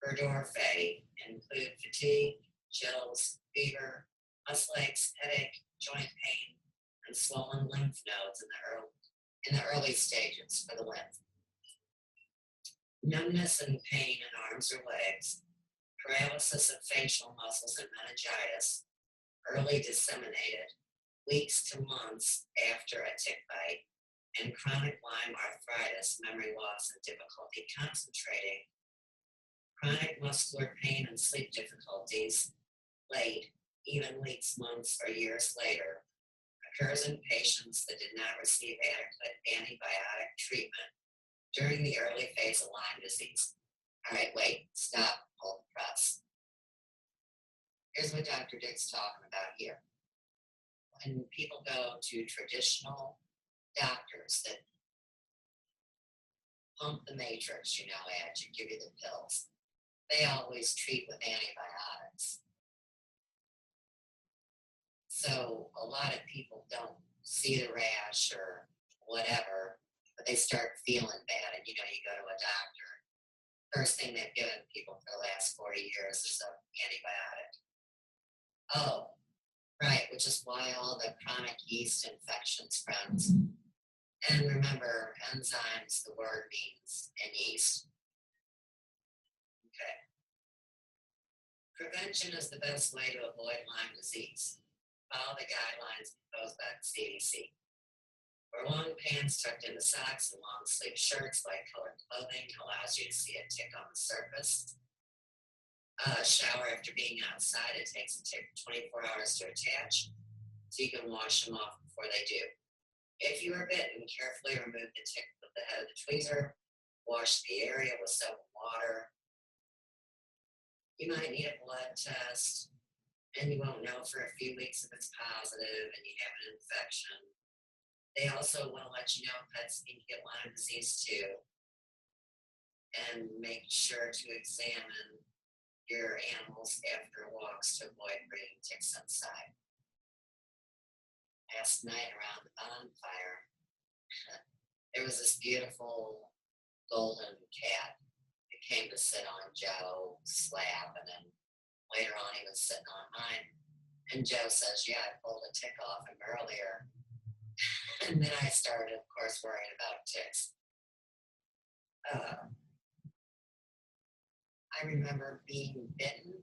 [SPEAKER 1] burgdorferi include fatigue, chills, fever, muscle aches, headache, joint pain, and swollen lymph nodes in the early stages for the lymph. Numbness and pain in arms or legs, paralysis of facial muscles and meningitis, early disseminated, weeks to months after a tick bite, and chronic Lyme arthritis, memory loss, and difficulty concentrating, chronic muscular pain and sleep difficulties, late, even weeks, months, or years later, occurs in patients that did not receive adequate antibiotic treatment during the early phase of Lyme disease. All right, wait, stop, hold the press. Here's what Dr. Dick's talking about here. When people go to traditional doctors that pump the matrix, at you, give you the pills, they always treat with antibiotics. So a lot of people don't see the rash or whatever, but they start feeling bad, and you go to a doctor. First thing they've given people for the last 40 years is an antibiotic. Oh, right, which is why all the chronic yeast infections, friends. And remember, enzymes, the word means in yeast. Okay. Prevention is the best way to avoid Lyme disease. Follow the guidelines proposed by the CDC. Wear long pants tucked into socks and long sleeve shirts. Light colored clothing allows you to see a tick on the surface. Shower after being outside. It takes a tick 24 hours to attach, so you can wash them off before they do. If you are bitten, carefully remove the tick with the head of the tweezer. Wash the area with soap and water. You might need a blood test, and you won't know for a few weeks if it's positive and you have an infection. They also want to let you know pets need to get Lyme disease too. and make sure to examine your animals after walks to avoid breeding ticks inside. Last night around the bonfire, there was this beautiful golden cat that came to sit on Joe's slab, and then later on he was sitting on mine. And Joe says, yeah, I pulled a tick off him earlier. And then I started, of course, worrying about ticks. I remember being bitten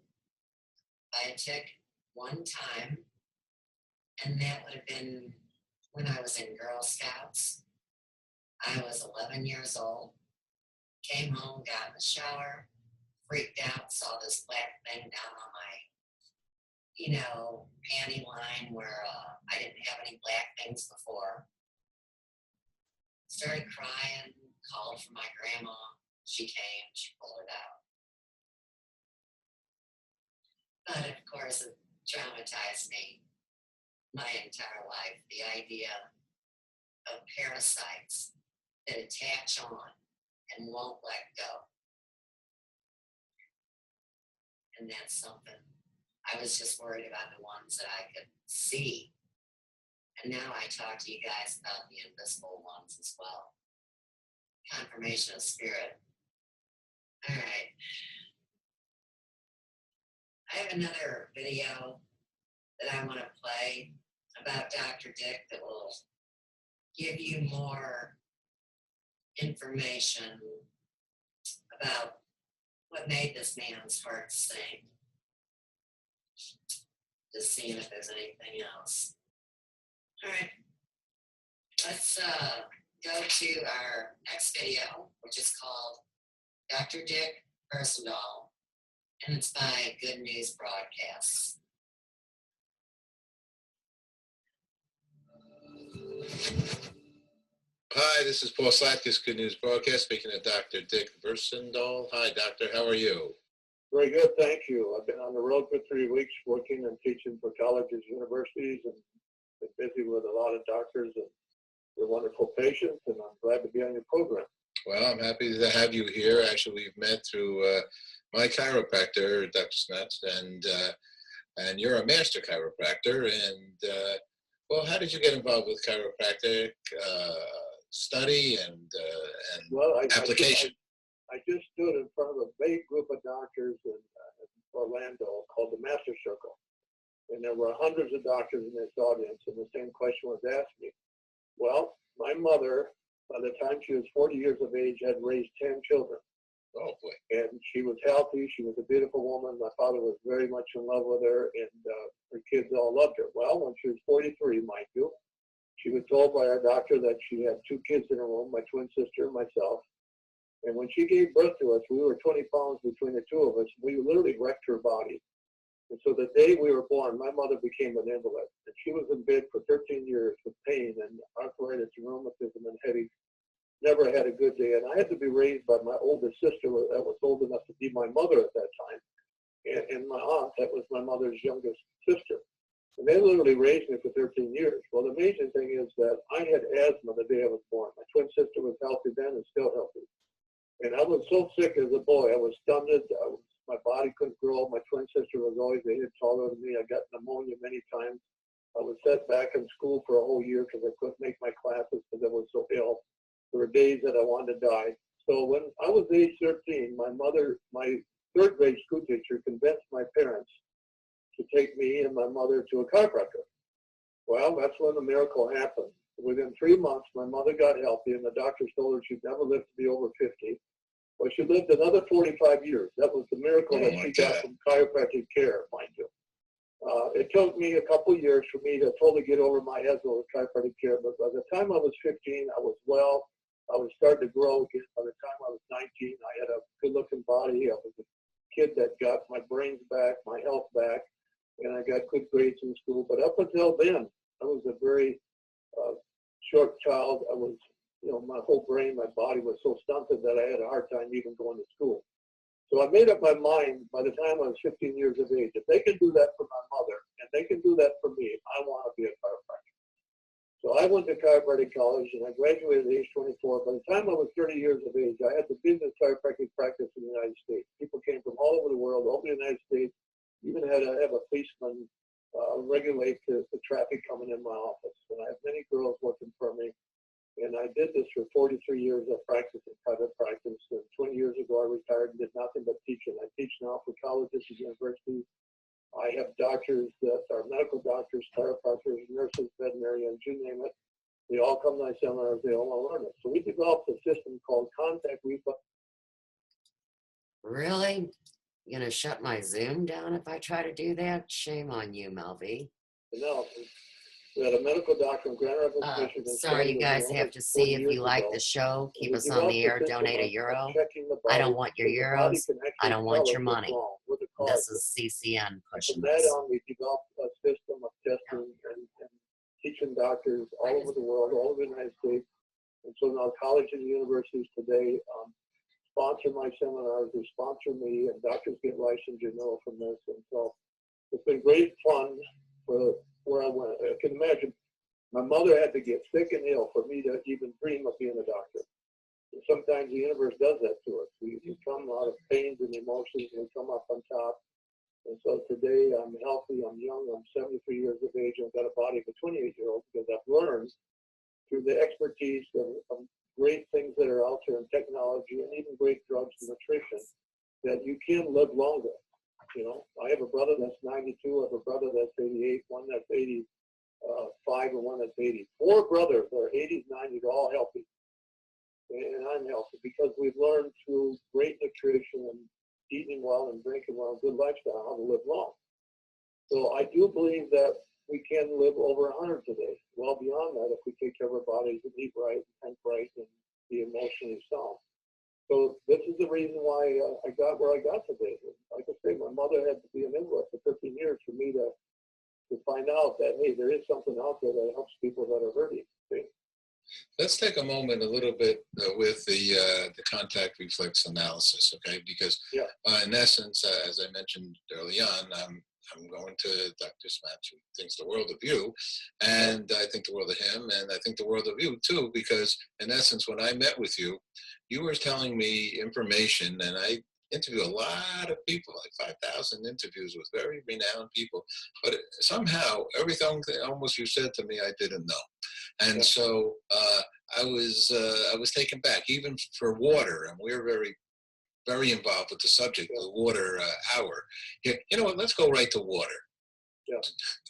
[SPEAKER 1] by a tick one time, and that would have been when I was in Girl Scouts. I was 11 years old, came home, got in the shower, freaked out, saw this black thing down on my, panty line where I didn't have any black things before. Started crying, called for my grandma. She came, she pulled it out. But of course, it traumatized me my entire life. The idea of parasites that attach on and won't let go. And that's something I was just worried about, the ones that I could see. And now I talk to you guys about the invisible ones as well. Confirmation of spirit. All right. I have another video that I want to play about Dr. Dick that will give you more information about what made this man's heart sing. Just seeing if there's anything else. All right, let's go to our next video, which is called Dr. Dick Versendaal, and it's by Good News Broadcasts.
[SPEAKER 3] Hi, this is Paul Slatkis, Good News Broadcast, speaking to Dr. Dick Versendaal. Hi, doctor. How are you?
[SPEAKER 4] Very good, thank you. I've been on the road for 3 weeks working and teaching for colleges, universities, and been busy with a lot of doctors and they're wonderful patients, and I'm glad to be on your program.
[SPEAKER 3] Well, I'm happy to have you here. Actually, we've met through my chiropractor, Dr. Snatch, and you're a master chiropractor. And, well, how did you get involved with chiropractic study and application?
[SPEAKER 4] I just stood in front of a big group of doctors in Orlando called the Master Circle. And there were hundreds of doctors in this audience, and the same question was asked me. Well, my mother, by the time she was 40 years of age, had raised 10 children.
[SPEAKER 3] Oh, boy.
[SPEAKER 4] And she was healthy. She was a beautiful woman. My father was very much in love with her, and her kids all loved her. Well, when she was 43, mind you, she was told by our doctor that she had 2 kids in her womb, my twin sister and myself. And when she gave birth to us, we were 20 pounds between the 2 of us. We literally wrecked her body. And so the day we were born, my mother became an invalid. And she was in bed for 13 years with pain and arthritis and rheumatism and headache. Never had a good day. And I had to be raised by my oldest sister that was old enough to be my mother at that time. And my aunt, that was my mother's youngest sister. And they literally raised me for 13 years. Well, the amazing thing is that I had asthma the day I was born. My twin sister was healthy then and still healthy. And I was so sick as a boy. I was stunted. My body couldn't grow. My twin sister was always a head taller than me. I got pneumonia many times. I was set back in school for a whole year because I couldn't make my classes because I was so ill. There were days that I wanted to die. So when I was age 13, my third grade school teacher convinced my parents to take me and my mother to a chiropractor. Well, that's when the miracle happened. Within 3 months, my mother got healthy, and the doctors told her she'd never live to be over 50. Well, she lived another 45 years. That was the miracle that she got from chiropractic care, mind you. It took me a couple years for me to totally get over my asthma with chiropractic care, but by the time I was 15, I was well. I was starting to grow again. By the time I was 19, I had a good-looking body. I was a kid that got my brains back, my health back, and I got good grades in school. But up until then, I was a very short child. I was, my whole brain, my body was so stunted that I had a hard time even going to school. So I made up my mind by the time I was 15 years of age, if they can do that for my mother and they can do that for me, I want to be a chiropractor. So I went to chiropractic college and I graduated at age 24. By the time I was 30 years of age, I had the business chiropractic practice in the United States. People came from all over the world, over the United States, even had to have a policeman regulate the traffic coming in my office. And I have many girls working for me. And I did this for 43 years of practice in private practice. And 20 years ago, I retired and did nothing but teaching. I teach now for colleges and universities. I have doctors that are medical doctors, chiropractors, nurses, veterinarians, you name it. They all come to my seminars. They all want to learn it. So we developed a system called contact reflex.
[SPEAKER 1] Really? You gonna shut my Zoom down if I try to do that? Shame on you, Melvie.
[SPEAKER 4] Analysis. We had a medical doctor in Grand Rapids, Michigan.
[SPEAKER 1] Sorry, you guys have to see if you like the show. Keep us on the air. Donate a euro. I don't want your euros. I don't want your money. This is CCN pushing
[SPEAKER 4] this. From that
[SPEAKER 1] this.
[SPEAKER 4] on, we developed a system of testing and teaching doctors all over the world, all over the United States. And so now colleges and universities today sponsor my seminars. They sponsor me, and doctors get licensed, you know, from this. And so it's been great fun for where I went. I can imagine my mother had to get sick and ill for me to even dream of being a doctor. And sometimes the universe does that to us. We come out of pains and emotions and we come up on top. And so today I'm healthy, I'm young, I'm 73 years of age, and I've got a body of a 28-year-old because I've learned through the expertise of great things that are out there in technology and even great drugs and nutrition that you can live longer. You know, I have a brother that's 92, I have a brother that's 88, one that's 85, and one that's 80. 4 brothers that are 80s, 90s, all healthy. And I'm healthy because we've learned through great nutrition and eating well and drinking well, good lifestyle, how to live long. So I do believe that we can live over 100 today. Well beyond that, if we take care of our bodies and eat right, and think right, and be emotionally sound. So this is the reason why I got where I got today. Like I say, my mother had to be an invalid for 15 years for me to find out that, hey, there is something out there that helps people that are hurting. Okay?
[SPEAKER 3] Let's take a moment a little bit with the contact reflex analysis, okay? Because in essence, as I mentioned early on, I'm going to Dr. Smatch, who thinks the world of you, and I think the world of him, and I think the world of you too, because in essence, when I met with you, you were telling me information, and I interviewed a lot of people, like 5,000 interviews with very renowned people, but somehow everything almost you said to me, I didn't know. And so I was taken back, even for water, and we're very involved with the subject of the water hour. You know what, let's go right to water.
[SPEAKER 4] Yeah.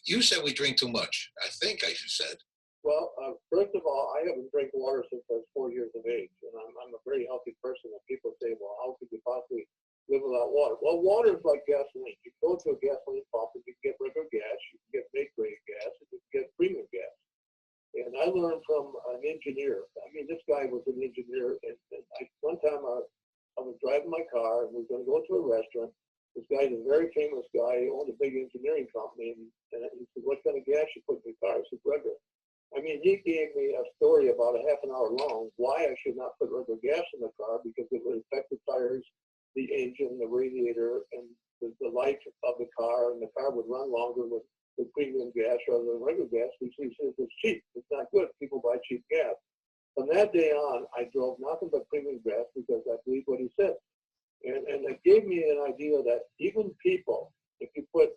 [SPEAKER 3] You said we drink too much. I think you said.
[SPEAKER 4] Well, first of all, I haven't drank water since I was 4 years of age, and I'm a very healthy person. And people say, well, how could you possibly live without water? Well, water is like gasoline. You go to a gasoline pump and you get regular gas, you can get make-grade gas, and you can get premium gas. And I learned from an engineer. I mean, this guy was an engineer, and one time I was driving my car, and we were going to go to a restaurant. This guy's a very famous guy. He owned a big engineering company, and he said, what kind of gas you put in your car? I said, regular. I mean, he gave me a story about a half an hour long why I should not put regular gas in the car because it would affect the tires, the engine, the radiator, and the life of the car, and the car would run longer with premium gas rather than regular gas, which he says is cheap. It's not good. People buy cheap gas. From that day on, I drove nothing but premium gas because I believe what he said. And it gave me an idea that even people, if you put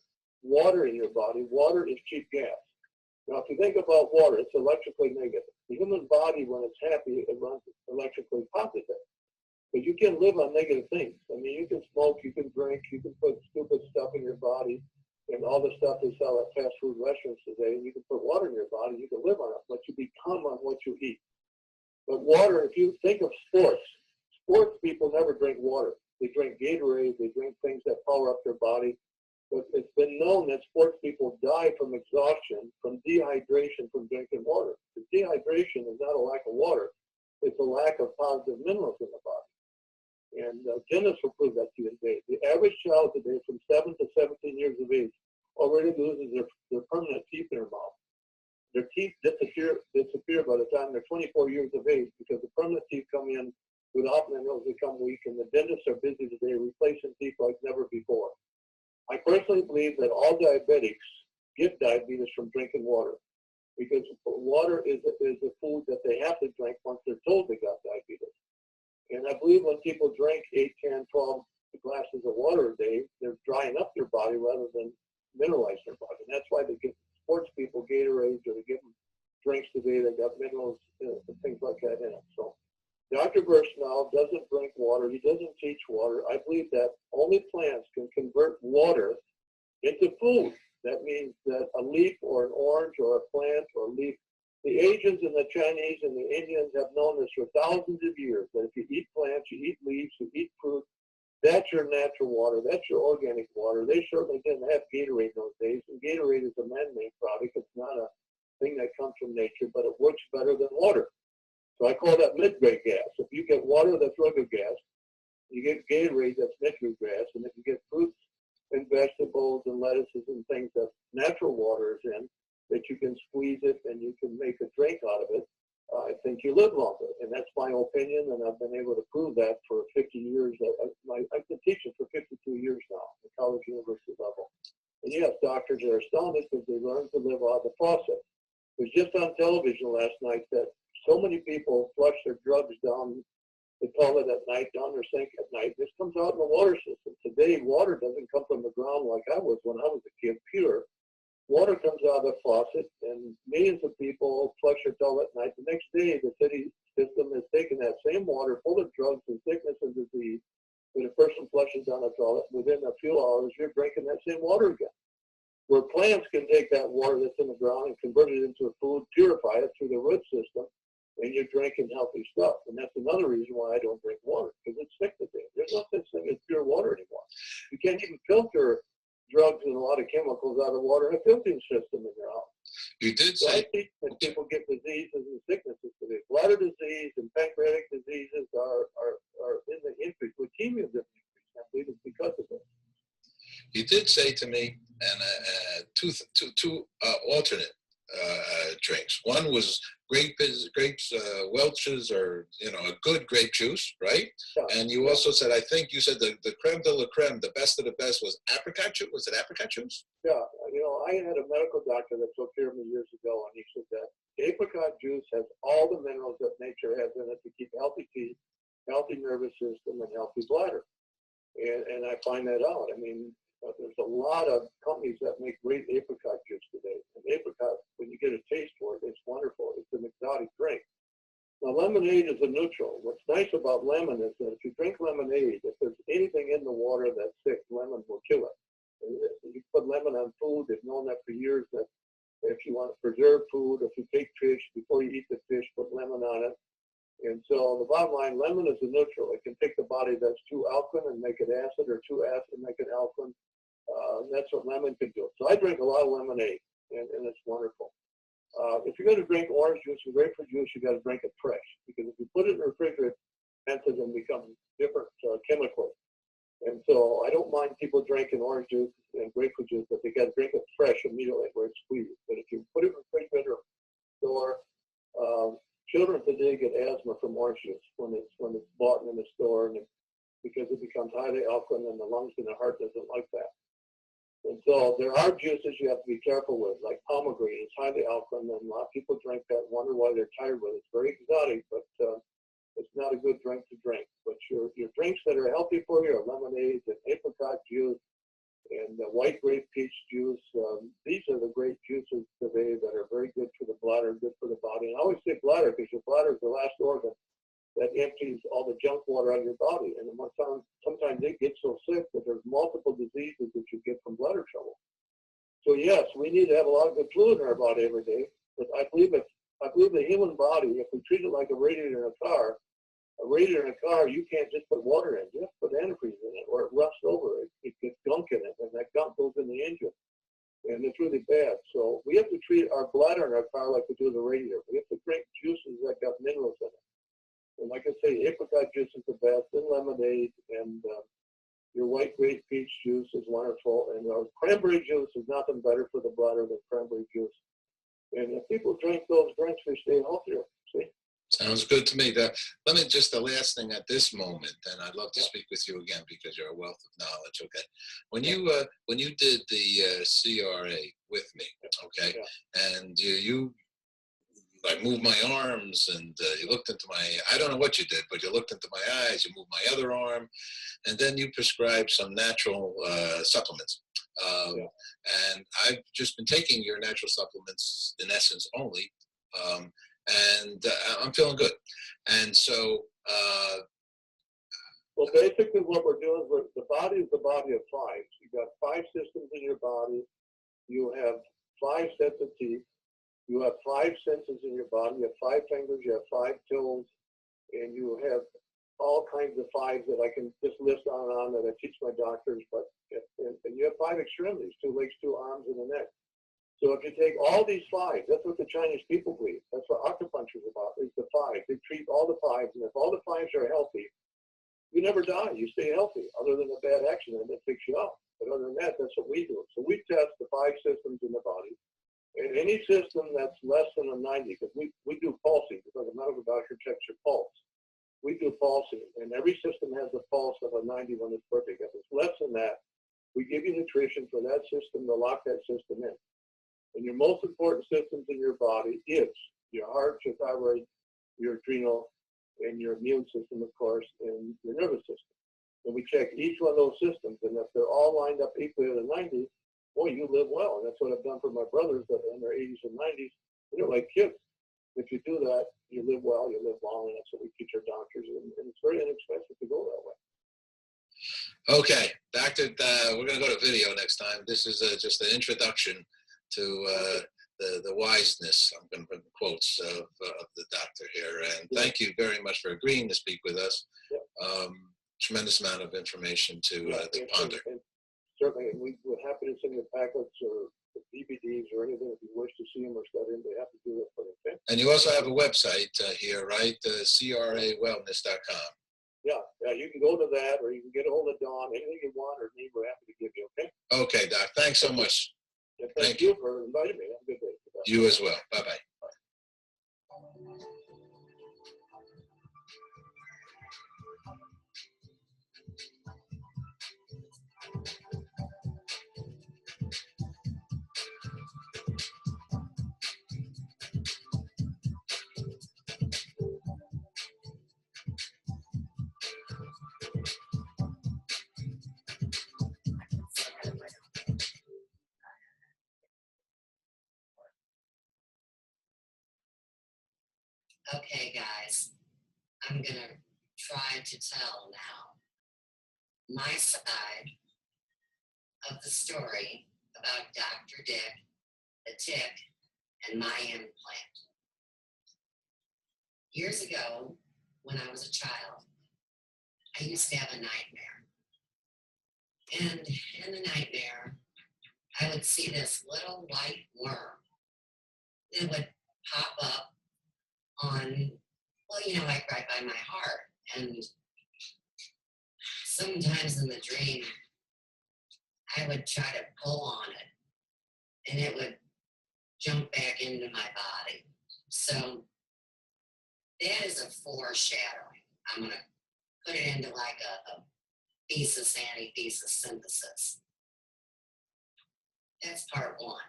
[SPEAKER 4] water in your body, water is cheap gas. Now, if you think about water, it's electrically negative. The human body, when it's happy, it runs electrically positive. But you can live on negative things. I mean, you can smoke, you can drink, you can put stupid stuff in your body, and all the stuff they sell at fast food restaurants today, and you can put water in your body, you can live on it, but you become on what you eat. But water, if you think of sports people never drink water. They drink Gatorade, they drink things that power up their body. But it's been known that sports people die from exhaustion, from dehydration, from drinking water. The dehydration is not a lack of water. It's a lack of positive minerals in the body. And dentists will prove that to you today. The average child today from 7 to 17 years of age already loses their permanent teeth in their mouth. Their teeth disappear by the time they're 24 years of age because the permanent teeth come in with often those become weak, and the dentists are busy today replacing teeth like never before. I personally believe that all diabetics get diabetes from drinking water. because water is a food that they have to drink once they're told they got diabetes. And I believe when people drink 8, 10, 12 glasses of water a day, they're drying up their body rather than mineralize their body. And that's why they give sports people Gatorades, or they give them drinks today that got minerals and things like that in it. So Dr. Versendaal doesn't drink water. He doesn't teach water. I believe that only plants can convert water into food. That means that a leaf or an orange or a plant or a leaf, the Asians and the Chinese and the Indians have known this for thousands of years, that if you eat plants, you eat leaves, you eat fruit, that's your natural water, that's your organic water. They certainly didn't have Gatorade in those days, and Gatorade is a man-made product. It's not a thing that comes from nature, but it works better than water. So I call that mid-grade gas. If you get water, that's regular gas. You get Gatorade, that's mid-grade gas. And if you get fruits and vegetables and lettuces and things that natural water is in, that you can squeeze it and you can make a drink out of it, I think you live longer. And that's my opinion, and I've been able to prove that for 50 years. I've been teaching for 52 years now at the college university level. And yes, doctors are astounded because they learn to live out of the faucet. It was just on television last night that so many people flush their drugs down the toilet at night, down their sink at night. This comes out in the water system. Today, water doesn't come from the ground like I was when I was a kid, pure. Water comes out of the faucet, and millions of people flush their toilet at night. The next day, the city system is taking that same water full of drugs and sickness and disease. When a person flushes down the toilet, within a few hours, you're drinking that same water again. Where plants can take that water that's in the ground and convert it into a food, purify it through the root system, and you're drinking healthy stuff. And that's another reason why I don't drink water, because it's sick today. There's no such thing as pure water anymore. You can't even filter drugs and a lot of chemicals out of water in a filtering system in your house.
[SPEAKER 3] You did
[SPEAKER 4] So
[SPEAKER 3] say
[SPEAKER 4] I teach that people get diseases and sicknesses today. Bladder disease and pancreatic diseases are in the increase. Leukemia is in the increase. I believe it's because of it.
[SPEAKER 3] you did say to me, and two alternate drinks. One was grapes, Welch's, or a good grape juice, right?
[SPEAKER 4] Yeah.
[SPEAKER 3] And you also said, I think you said the creme de la creme, the best of the best, was apricot juice. Was it apricot juice?
[SPEAKER 4] Yeah, I had a medical doctor that took care of me years ago, and he said that apricot juice has all the minerals that nature has in it to keep healthy teeth, healthy nervous system, and healthy bladder. And I find that out. I mean, there's a lot of companies that make great apricot juice today. And apricot, when you get a taste for it, it's wonderful. It's an exotic drink. Now, lemonade is a neutral. What's nice about lemon is that if you drink lemonade, if there's anything in the water that's sick, lemon will kill it. You put lemon on food. They've known that for years, that if you want to preserve food, if you take fish, before you eat the fish, put lemon on it. And so the bottom line, lemon is a neutral. It can take the body that's too alkaline and make it acid, or too acid and make it alkaline. That's what lemon can do. So I drink a lot of lemonade, and it's wonderful. If you're going to drink orange juice or grapefruit juice, you got to drink it fresh, because if you put it in the refrigerator, it enters and becomes different chemically. And so I don't mind people drinking orange juice and grapefruit juice, but they got to drink it fresh immediately where it's squeezed. But if you put it in the refrigerator store, children today get asthma from orange juice when it's bought in the store, and because it becomes highly alkaline, and the lungs and the heart doesn't like that. And so there are juices you have to be careful with, like pomegranate. It's highly alkaline, and a lot of people drink that and wonder why they're tired with it. It's very exotic, but it's not a good drink to drink. But your drinks that are healthy for you are lemonades and apricot juice and white grape peach juice. These are the great juices today that are very good for the bladder, good for the body. And I always say bladder because your bladder is the last organ that empties all the junk water out of your body. And sometimes they get so sick that there's multiple diseases that you get from bladder trouble. So yes, we need to have a lot of good fluid in our body every day. But I believe the human body, if we treat it like a radiator in a car, you can't just put water in. You have to put antifreeze in it, or it rusts over. It gets gunk in it, and that gunk goes in the engine. And it's really bad. So we have to treat our bladder in our car like we do the radiator. We have to drink juices that got minerals in it. And like I say, apricot juice is the best, and lemonade, and your white grape peach juice is wonderful. And cranberry juice is nothing better for the bladder than cranberry juice. And if people drink those drinks, they stay healthier. See?
[SPEAKER 3] Sounds good to me. The last thing at this moment, and I'd love to speak with you again because you're a wealth of knowledge. Okay, when you did the CRA with me, okay, and you I moved my arms, and you looked into my, I don't know what you did, but you looked into my eyes, you moved my other arm, and then you prescribed some natural supplements. And I've just been taking your natural supplements in essence only, and I'm feeling good. And so,
[SPEAKER 4] well, basically what we're doing is the body is the body of five. You've got 5 systems in your body. You have 5 sets of teeth. You have 5 senses in your body. You have 5 fingers. You have 5 toes. And you have all kinds of 5s that I can just list on and on that I teach my doctors. But and you have 5 extremities, 2 legs, 2 arms, and a neck. So if you take all these 5, that's what the Chinese people believe. That's what acupuncture is about, is the 5. They treat all the 5s. And if all the 5s are healthy, you never die. You stay healthy, other than a bad accident that picks you up. But other than that, that's what we do. So we test the 5 systems in the body. And any system that's less than a 90, because we do pulsing, because a medical doctor checks your pulse. We do pulsing, and every system has a pulse of a 90 when it's perfect. If it's less than that, we give you nutrition for that system to lock that system in. And your most important systems in your body is your heart, your thyroid, your adrenal, and your immune system, of course, and your nervous system. And we check each one of those systems, and if they're all lined up equally at a 90, boy, you live well. And that's what I've done for my brothers that are in their 80s and 90s. They're like kids. If you do that, you live well, you live long, and that's what we teach our doctors. And it's very inexpensive to go that way.
[SPEAKER 3] okay, Doctor, we're going to go to video next time. This is just an introduction to the wiseness, I'm going to put quotes, of the doctor here. And thank you very much for agreeing to speak with us. Tremendous amount of information to ponder.
[SPEAKER 4] And certainly, and we're happy to send you packets or DVDs or anything if you wish to see them or study them. They have to do that for them. Okay?
[SPEAKER 3] And you also have a website here, right? CRAwellness.com.
[SPEAKER 4] Yeah, you can go to that, or you can get a hold of Dawn. Anything you want or need, we're happy to give you. Okay?
[SPEAKER 3] Okay, Doc. Thanks so much.
[SPEAKER 4] Yeah, thank you for inviting me. Have a good day.
[SPEAKER 3] You as well. Bye-bye.
[SPEAKER 1] Okay, guys, I'm going to try to tell now my side of the story about Dr. Dick, the tick, and my implant. Years ago, when I was a child, I used to have a nightmare. And in the nightmare, I would see this little white worm that would pop up on, well, like right by my heart. And sometimes in the dream, I would try to pull on it, and it would jump back into my body. So that is a foreshadowing. I'm going to put it into like a thesis, antithesis synthesis. That's part 1.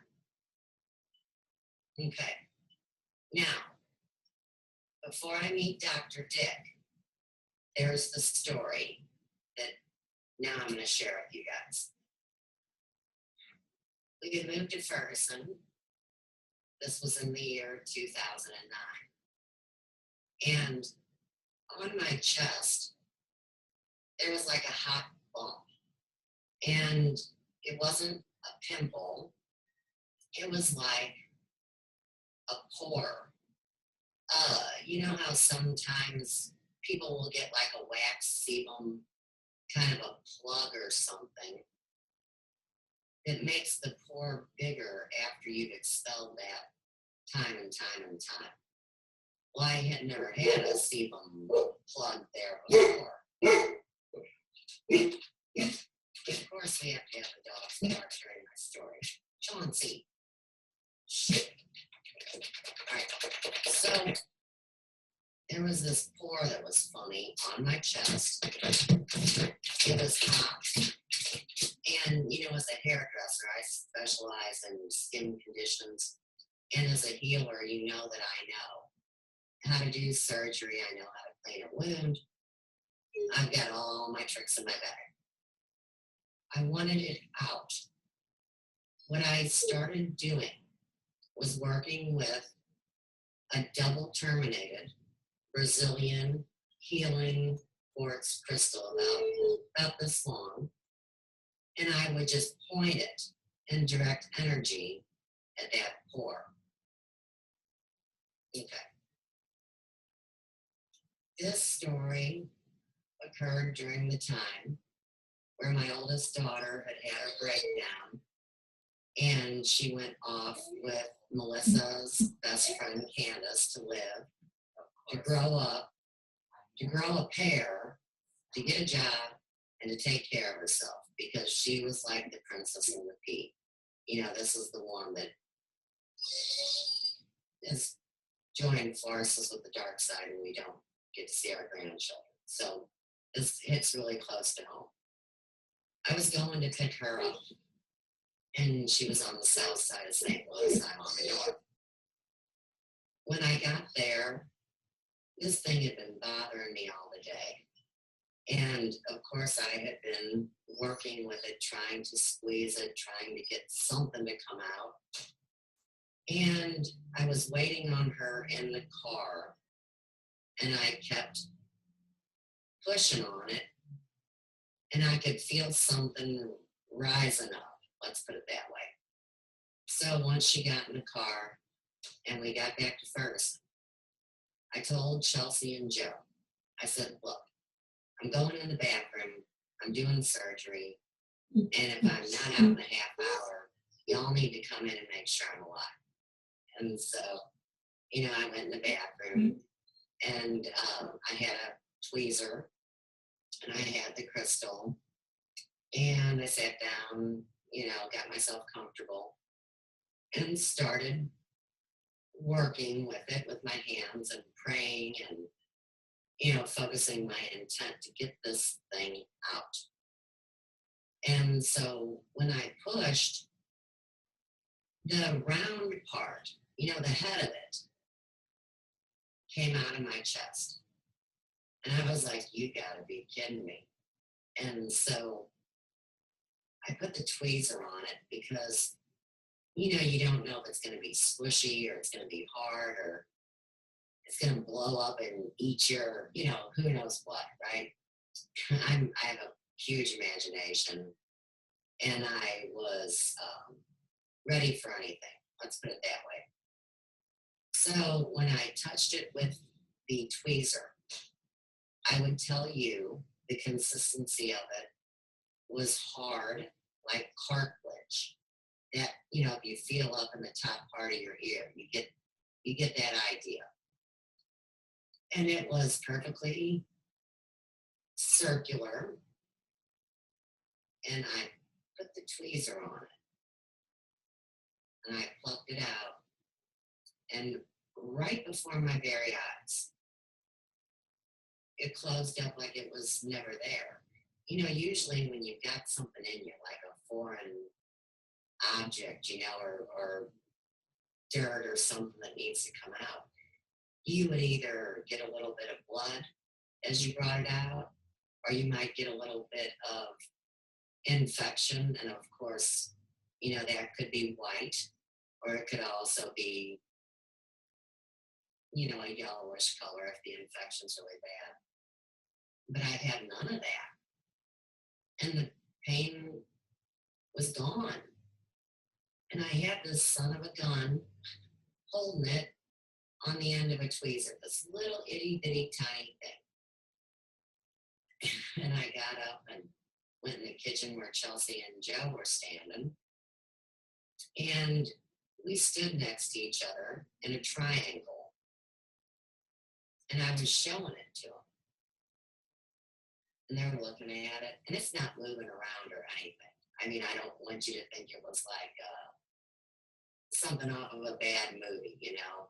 [SPEAKER 1] Okay. Now, before I meet Dr. Dick, there's the story that now I'm going to share with you guys. We had moved to Ferguson. This was in the year 2009. And on my chest, there was like a hot bump. And it wasn't a pimple. It was like a pore. You know how sometimes people will get like a wax sebum, kind of a plug or something, that makes the pore bigger after you've expelled that time and time and time. Well, I had never had a sebum plug there before. Of course, we have to have the dogs bark during my story. Chauncey. Shit. All right. So there was this pore that was funny on my chest. It was hot. And, as a hairdresser, I specialize in skin conditions. And as a healer, you know that I know how to do surgery. I know how to clean a wound. I've got all my tricks in my bag. I wanted it out. What I started doing was working with a double terminated Brazilian healing quartz crystal about this long. And I would just point it in direct energy at that pore. Okay. This story occurred during the time where my oldest daughter had had a breakdown, and she went off with Melissa's best friend Candace to live, to grow up, to grow a pair, to get a job, and to take care of herself, because she was like the princess in the pea. You know, this is the one that is joining forces with the dark side, and we don't get to see our grandchildren. So this hits really close to home. I was going to pick her up, and she was on the south side of St. Louis. I'm on the north. When I got there, this thing had been bothering me all the day. And of course, I had been working with it, trying to squeeze it, trying to get something to come out. And I was waiting on her in the car, and I kept pushing on it, and I could feel something rising up, let's put it that way. So once she got in the car and we got back to Ferguson, I told Chelsea and Joe, I said, look, I'm going in the bathroom, I'm doing surgery, and if I'm not out in a half hour, y'all need to come in and make sure I'm alive. And so, you know, I went in the bathroom, and I had a tweezer, and I had the crystal, and I sat down, you know, got myself comfortable, and started working with it with my hands and praying and, you know, focusing my intent to get this thing out. And so when I pushed, the round part, you know, the head of it, came out of my chest. And I was like, you gotta be kidding me. And so I put the tweezer on it because, you know, you don't know if it's gonna be squishy or it's gonna be hard or it's gonna blow up and eat your, you know, who knows what, right? I have a huge imagination, and I was ready for anything. Let's put it that way. So when I touched it with the tweezer, I would tell you the consistency of it was hard, like cartilage. That, you know, if you feel up in the top part of your ear, you get that idea. And it was perfectly circular. And I put the tweezer on it, and I plucked it out. And right before my very eyes, it closed up like it was never there. You know, usually when you've got something in you, like a foreign object, you know, or dirt or something that needs to come out, you would either get a little bit of blood as you brought it out, or you might get a little bit of infection. And of course, you know, that could be white, or it could also be, you know, a yellowish color if the infection's really bad. But I've had none of that. And the pain was gone. And I had this son of a gun holding it on the end of a tweezer, this little itty bitty tiny thing. And I got up and went in the kitchen where Chelsea and Joe were standing. And we stood next to each other in a triangle. And I was showing it to them. And they were looking at it, and it's not moving around or anything. I mean, I don't want you to think it was like something off of a bad movie, you know.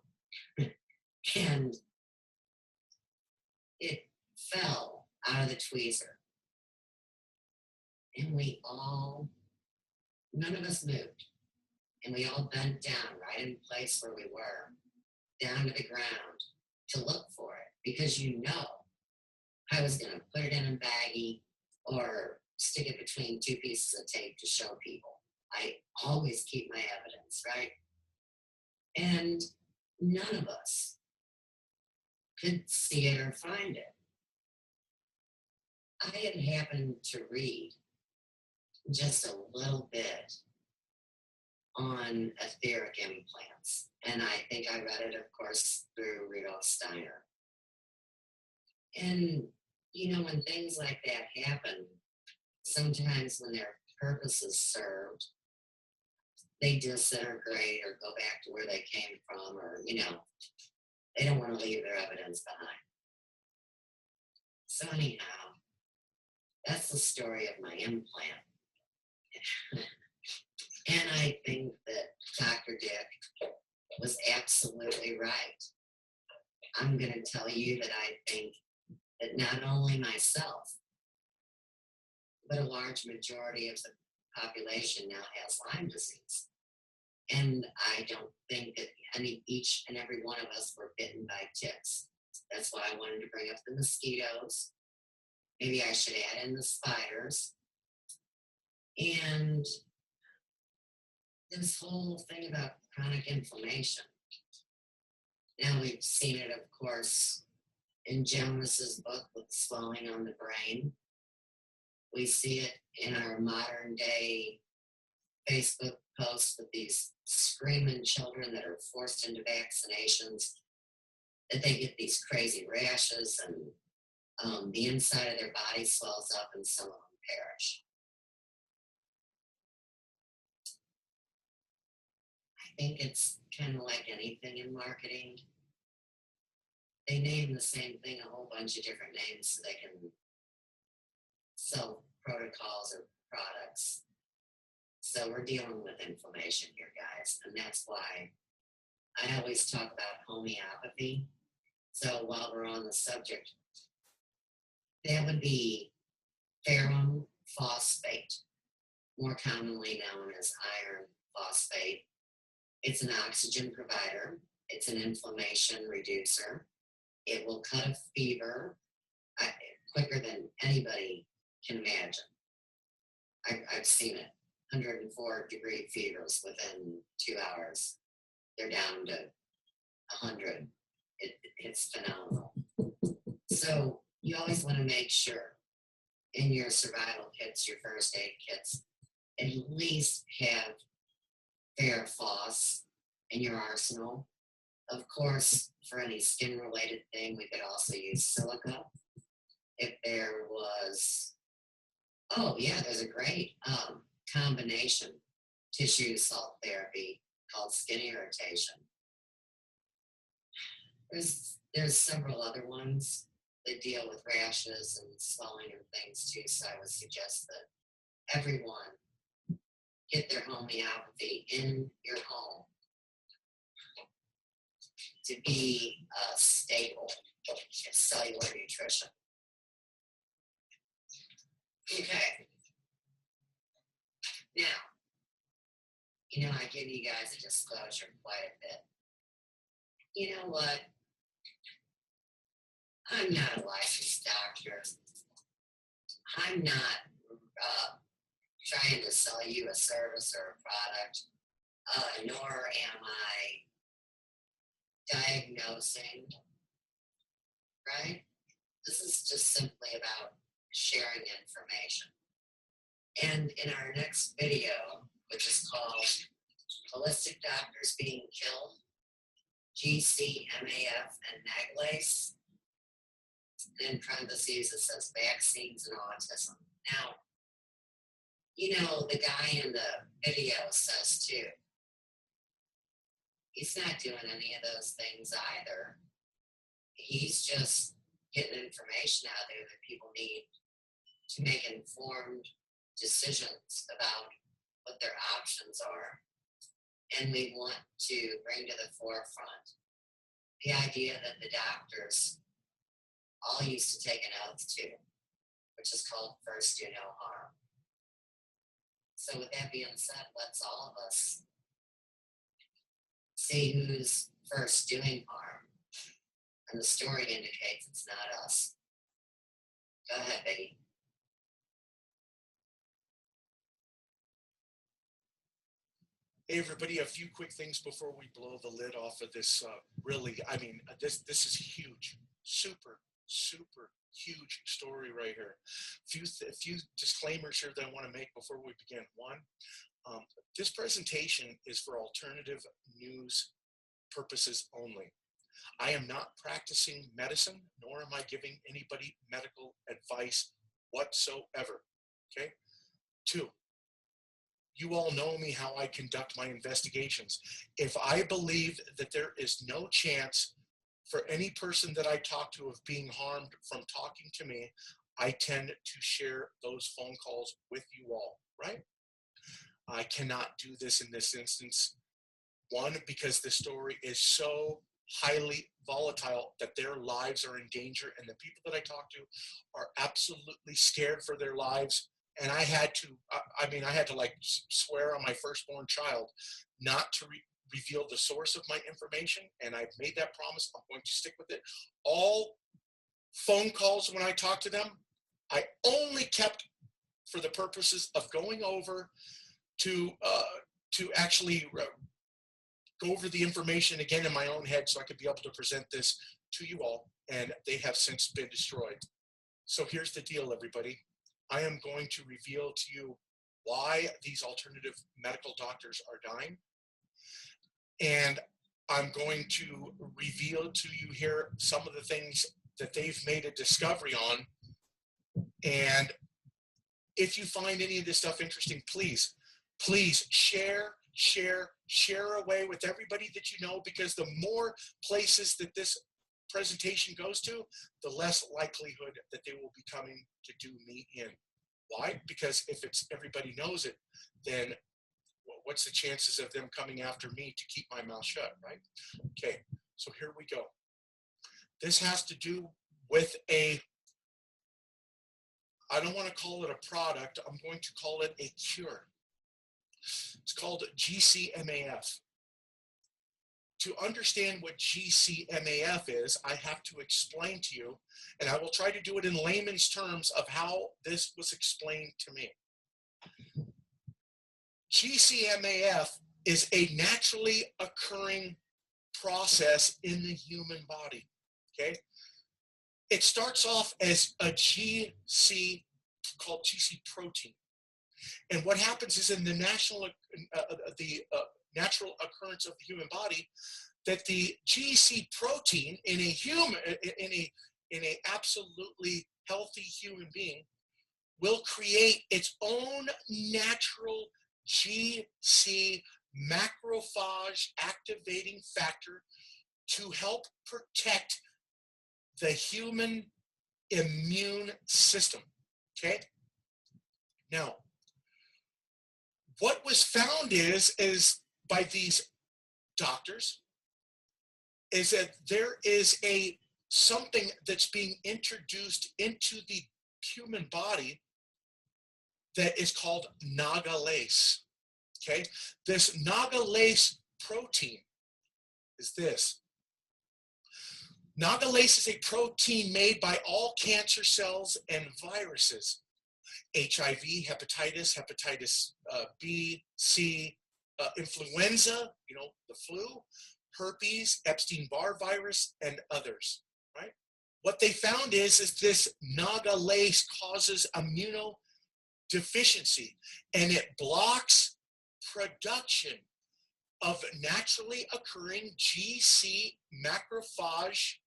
[SPEAKER 1] And it fell out of the tweezer. And we all, none of us moved. And we all bent down right in place where we were, down to the ground to look for it, because you know I was going to put it in a baggie or stick it between two pieces of tape to show people. I always keep my evidence, right? And none of us could see it or find it. I had happened to read just a little bit on etheric implants. And I think I read it, of course, through Rudolf Steiner. And, you know, when things like that happen, sometimes when their purpose is served, they disintegrate or go back to where they came from, or, you know, they don't want to leave their evidence behind. So anyhow, that's the story of my implant. And I think that Dr. Dick was absolutely right. I'm going to tell you that I think that not only myself, but a large majority of the population now has Lyme disease. And I don't think that each and every one of us were bitten by ticks. That's why I wanted to bring up the mosquitoes. Maybe I should add in the spiders. And this whole thing about chronic inflammation. Now we've seen it, of course, in Jonas's book with swelling on the brain. We see it in our modern day Facebook posts with these screaming children that are forced into vaccinations, that they get these crazy rashes and the inside of their body swells up and some of them perish. I think it's kind of like anything in marketing. They name the same thing a whole bunch of different names so they can sell protocols or products. So we're dealing with inflammation here, guys, and that's why I always talk about homeopathy. So while we're on the subject, that would be ferrum phosphate, more commonly known as iron phosphate. It's an oxygen provider. It's an inflammation reducer. It will cut a fever quicker than anybody can imagine. I've seen it. 104-degree fevers within 2 hours. They're down to 100. It's phenomenal. So you always want to make sure in your survival kits, your first aid kits, at least have Ferrofos in your arsenal. Of course, for any skin-related thing, we could also use silica. If there was, there's a great combination tissue salt therapy called skin irritation. There's several other ones that deal with rashes and swelling and things too, so I would suggest that everyone get their homeopathy in your home to be a staple of cellular nutrition. Okay. Now, I give you guys a disclosure quite a bit. You know what? I'm not a licensed doctor. I'm not trying to sell you a service or a product, nor am I diagnosing, right? This is just simply about sharing information. And in our next video, which is called Holistic Doctors Being Killed, GC, MAF, and Naglace, in parentheses it says vaccines and autism. Now, the guy in the video says too, he's not doing any of those things either. He's just getting information out there that people need to make informed decisions about what their options are. And we want to bring to the forefront the idea that the doctors all used to take an oath to, which is called first do no harm. So with that being said, let's all of us see who's first doing harm. And the story indicates it's not us. Go ahead, Betty.
[SPEAKER 5] Hey everybody, a few quick things before we blow the lid off of this. This is huge, super huge story right here. A few disclaimers here that I want to make before we begin. One, this presentation is for alternative news purposes only. I am not practicing medicine, nor am I giving anybody medical advice whatsoever. Okay. Two, you all know me, how I conduct my investigations. If I believe that there is no chance for any person that I talk to of being harmed from talking to me, I tend to share those phone calls with you all, right? I cannot do this in this instance. One, because the story is so highly volatile that their lives are in danger, and the people that I talk to are absolutely scared for their lives. And I had to like swear on my firstborn child not to reveal the source of my information. And I've made that promise. I'm going to stick with it. All phone calls, when I talk to them, I only kept for the purposes of going over to actually go over the information again in my own head so I could be able to present this to you all. And they have since been destroyed. So here's the deal, everybody. I am going to reveal to you why these alternative medical doctors are dying. And I'm going to reveal to you here some of the things that they've made a discovery on. And if you find any of this stuff interesting, please share away with everybody that you know, because the more places that this presentation goes to, the less likelihood that they will be coming to do me in. Why? Because if it's everybody knows it, then what's the chances of them coming after me to keep my mouth shut, right? Okay, so here we go. This has to do with I don't want to call it a product, I'm going to call it a cure. It's called GCMAF. To understand what GCMAF is, I have to explain to you, and I will try to do it in layman's terms of how this was explained to me. GCMAF is a naturally occurring process in the human body, okay? It starts off as a called GC protein. And what happens is in the natural occurrence of the human body, that the GC protein in a absolutely healthy human being will create its own natural GC macrophage activating factor to help protect the human immune system. Okay? Now, what was found is by these doctors is that there is something that's being introduced into the human body that is called nagalase. Okay, this nagalase protein is this. Nagalase is a protein made by all cancer cells and viruses. HIV, hepatitis B, C, influenza, the flu, herpes, Epstein-Barr virus, and others, right? What they found is this nagalase causes immunodeficiency, and it blocks production of naturally occurring GC macrophage,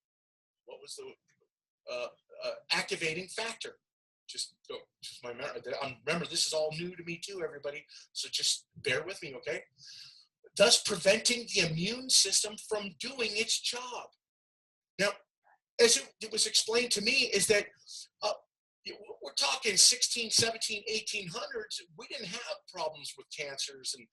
[SPEAKER 5] activating factor. Remember, this is all new to me too, everybody. So just bear with me, okay? Thus preventing the immune system from doing its job. Now, as it was explained to me, is that we're talking 16, 17, 1800s. We didn't have problems with cancers and,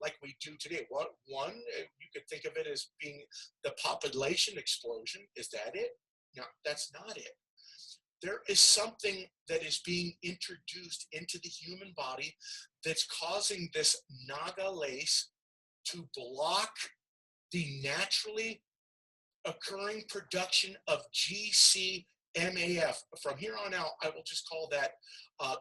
[SPEAKER 5] like we do today. One, you could think of it as being the population explosion. Is that it? No, that's not it. There is something that is being introduced into the human body that's causing this nagalase to block the naturally occurring production of GCMAF. From here on out, I will just call that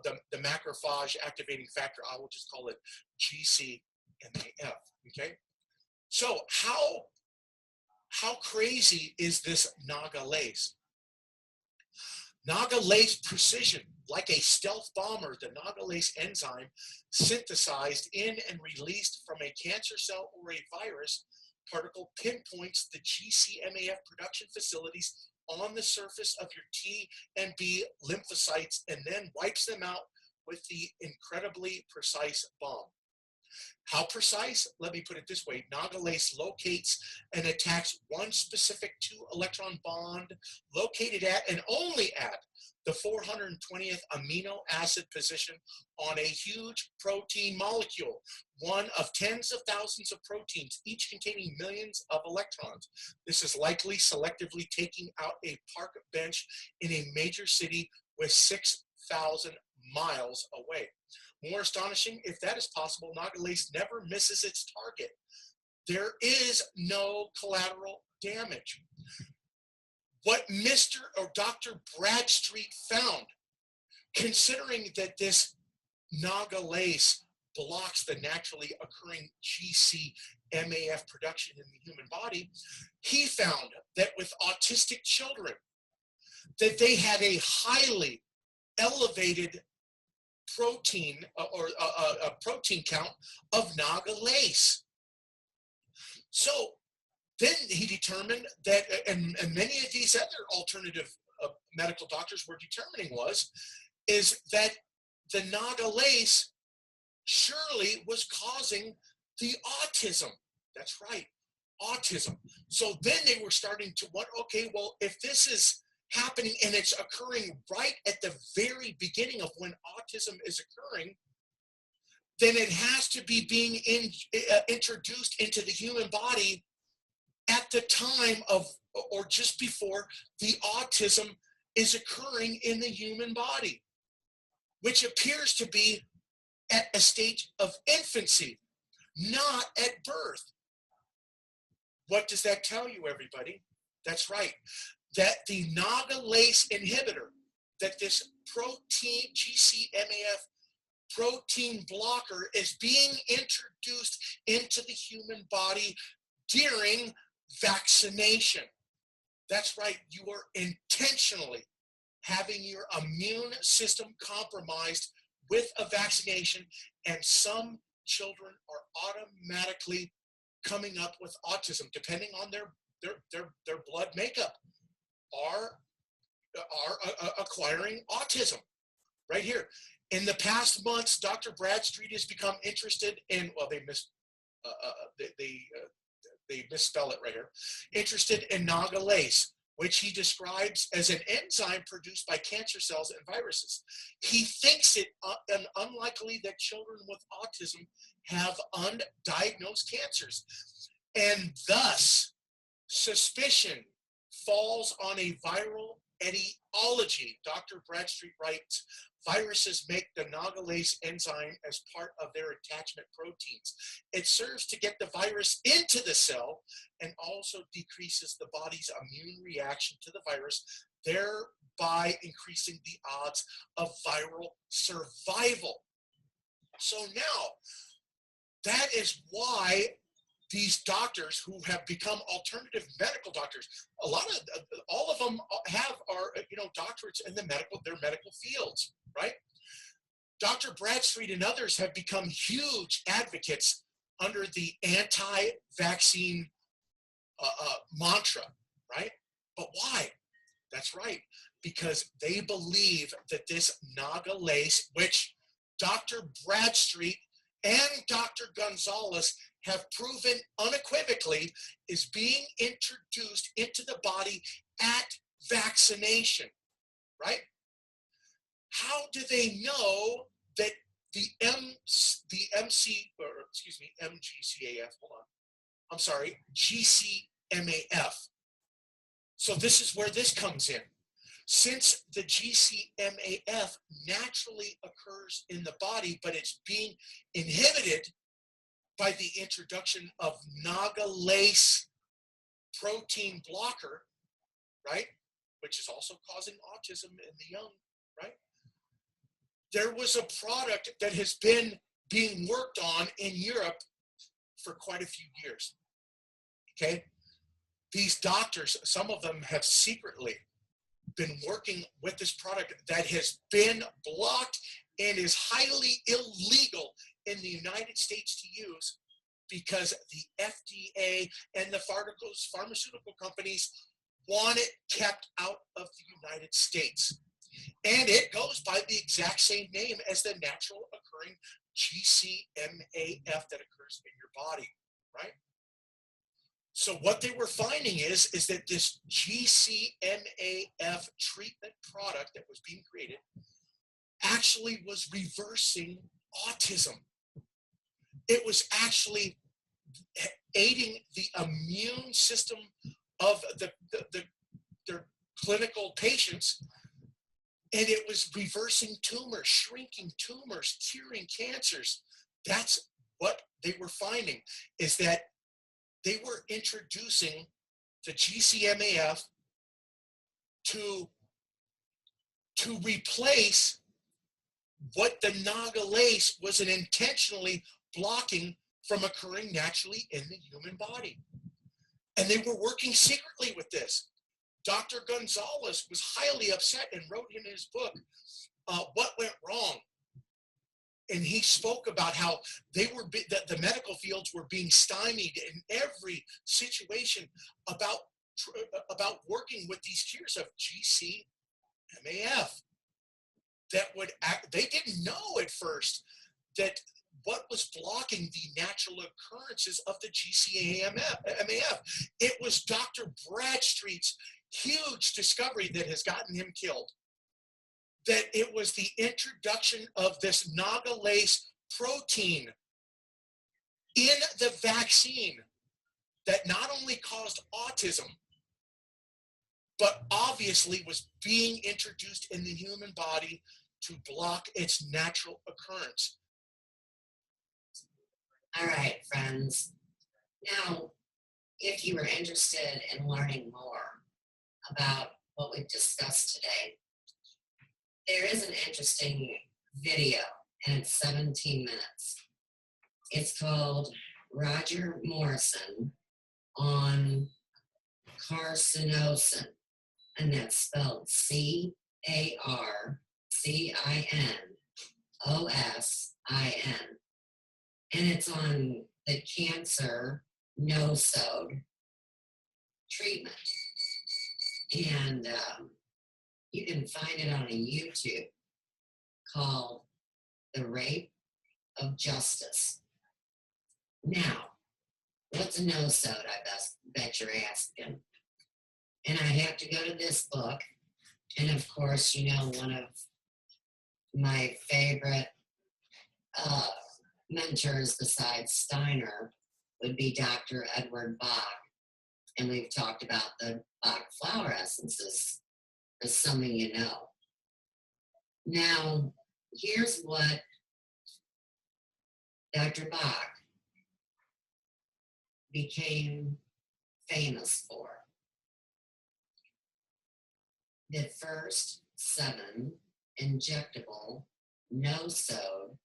[SPEAKER 5] the macrophage activating factor. I will just call it GCMAF. Okay. So how crazy is this Naga lace? Naga lace precision, like a stealth bomber, the Naga lace enzyme synthesized in and released from a cancer cell or a virus particle pinpoints the GCMAF production facilities on the surface of your T and B lymphocytes and then wipes them out with the incredibly precise bomb. How precise? Let me put it this way. Naga lace locates and attacks one specific 2-electron bond located at and only at the 420th amino acid position on a huge protein molecule, one of tens of thousands of proteins, each containing millions of electrons. This is likely selectively taking out a park bench in a major city with 6,000 miles away. More astonishing, if that is possible, Naga lace never misses its target. There is no collateral damage. What Mr. or Dr. Bradstreet found, considering that this Naga lace blocks the naturally occurring GCMAF production in the human body, he found that with autistic children, that they had a highly elevated protein or a protein count of Naga lace. So then he determined that, and many of these other alternative medical doctors were determining is that the Naga lace surely was causing the autism. That's right, autism. So then they were starting to wonder, okay, well, if this is happening and it's occurring right at the very beginning of when autism is occurring, then it has to be being introduced into the human body at the time of or just before the autism is occurring in the human body, which appears to be at a stage of infancy, not at birth. What does that tell you, everybody? That's right. That the Naga lace inhibitor, that this protein, GCMAF protein blocker is being introduced into the human body during vaccination. That's right, you are intentionally having your immune system compromised with a vaccination, and some children are automatically coming up with autism, depending on their blood makeup, are acquiring autism. Right here. In the past months, Dr. Bradstreet has become interested in, well, they misspell it right here, interested in Naga lace, which he describes as an enzyme produced by cancer cells and viruses. He thinks it unlikely that children with autism have undiagnosed cancers, and thus suspicion falls on a viral etiology. Dr. Bradstreet writes, viruses make the Naga lace enzyme as part of their attachment proteins. It serves to get the virus into the cell and also decreases the body's immune reaction to the virus, thereby increasing the odds of viral survival. So now, that is why these doctors who have become alternative medical doctors, all of them are doctorates in their medical fields, right? Dr. Bradstreet and others have become huge advocates under the anti-vaccine mantra, right? But why? That's right, because they believe that this Naga lace, which Dr. Bradstreet and Dr. Gonzalez have proven unequivocally is being introduced into the body at vaccination, How do they know that the GCMAF? So this is where this comes in. Since the GCMAF naturally occurs in the body, but it's being inhibited by the introduction of nagalase protein blocker, right? Which is also causing autism in the young, right? There was a product that has been being worked on in Europe for quite a few years, okay? These doctors, some of them have secretly been working with this product that has been blocked and is highly illegal in the United States to use because the FDA and the pharmaceutical companies want it kept out of the United States. And it goes by the exact same name as the natural occurring GCMAF that occurs in your body, right? So what they were finding is that this GCMAF treatment product that was being created actually was reversing autism. It was actually aiding the immune system of their clinical patients, and it was reversing tumors, shrinking tumors, curing cancers. That's what they were finding, is that they were introducing the GCMAF to replace what the nagalase was intentionally blocking from occurring naturally in the human body. And they were working secretly with this. Dr. Gonzalez was highly upset and wrote in his book, What Went Wrong? And he spoke about how they were the medical fields were being stymied in every situation about working with these cures of GCMAF. That would act, they didn't know at first that what was blocking the natural occurrences of the GCMAF. It was Dr. Bradstreet's huge discovery that has gotten him killed. That it was the introduction of this nagalase protein in the vaccine that not only caused autism, but obviously was being introduced in the human body to block its natural occurrence.
[SPEAKER 1] All right, friends. Now, if you are interested in learning more about what we've discussed today, there is an interesting video, and it's 17 minutes. It's called Roger Morrison on carcinosin, and that's spelled CARCINOSIN. And it's on the cancer nosode treatment. And you can find it on a YouTube called The Rape of Justice. Now, what's a nosode, I bet you're asking. And I have to go to this book. And of course, you know, one of my favorite mentors besides Steiner would be Dr. Edward Bach. And we've talked about the Bach flower essences as something you know. Now, here's what Dr. Bach became famous for. The first 7 injectable nosode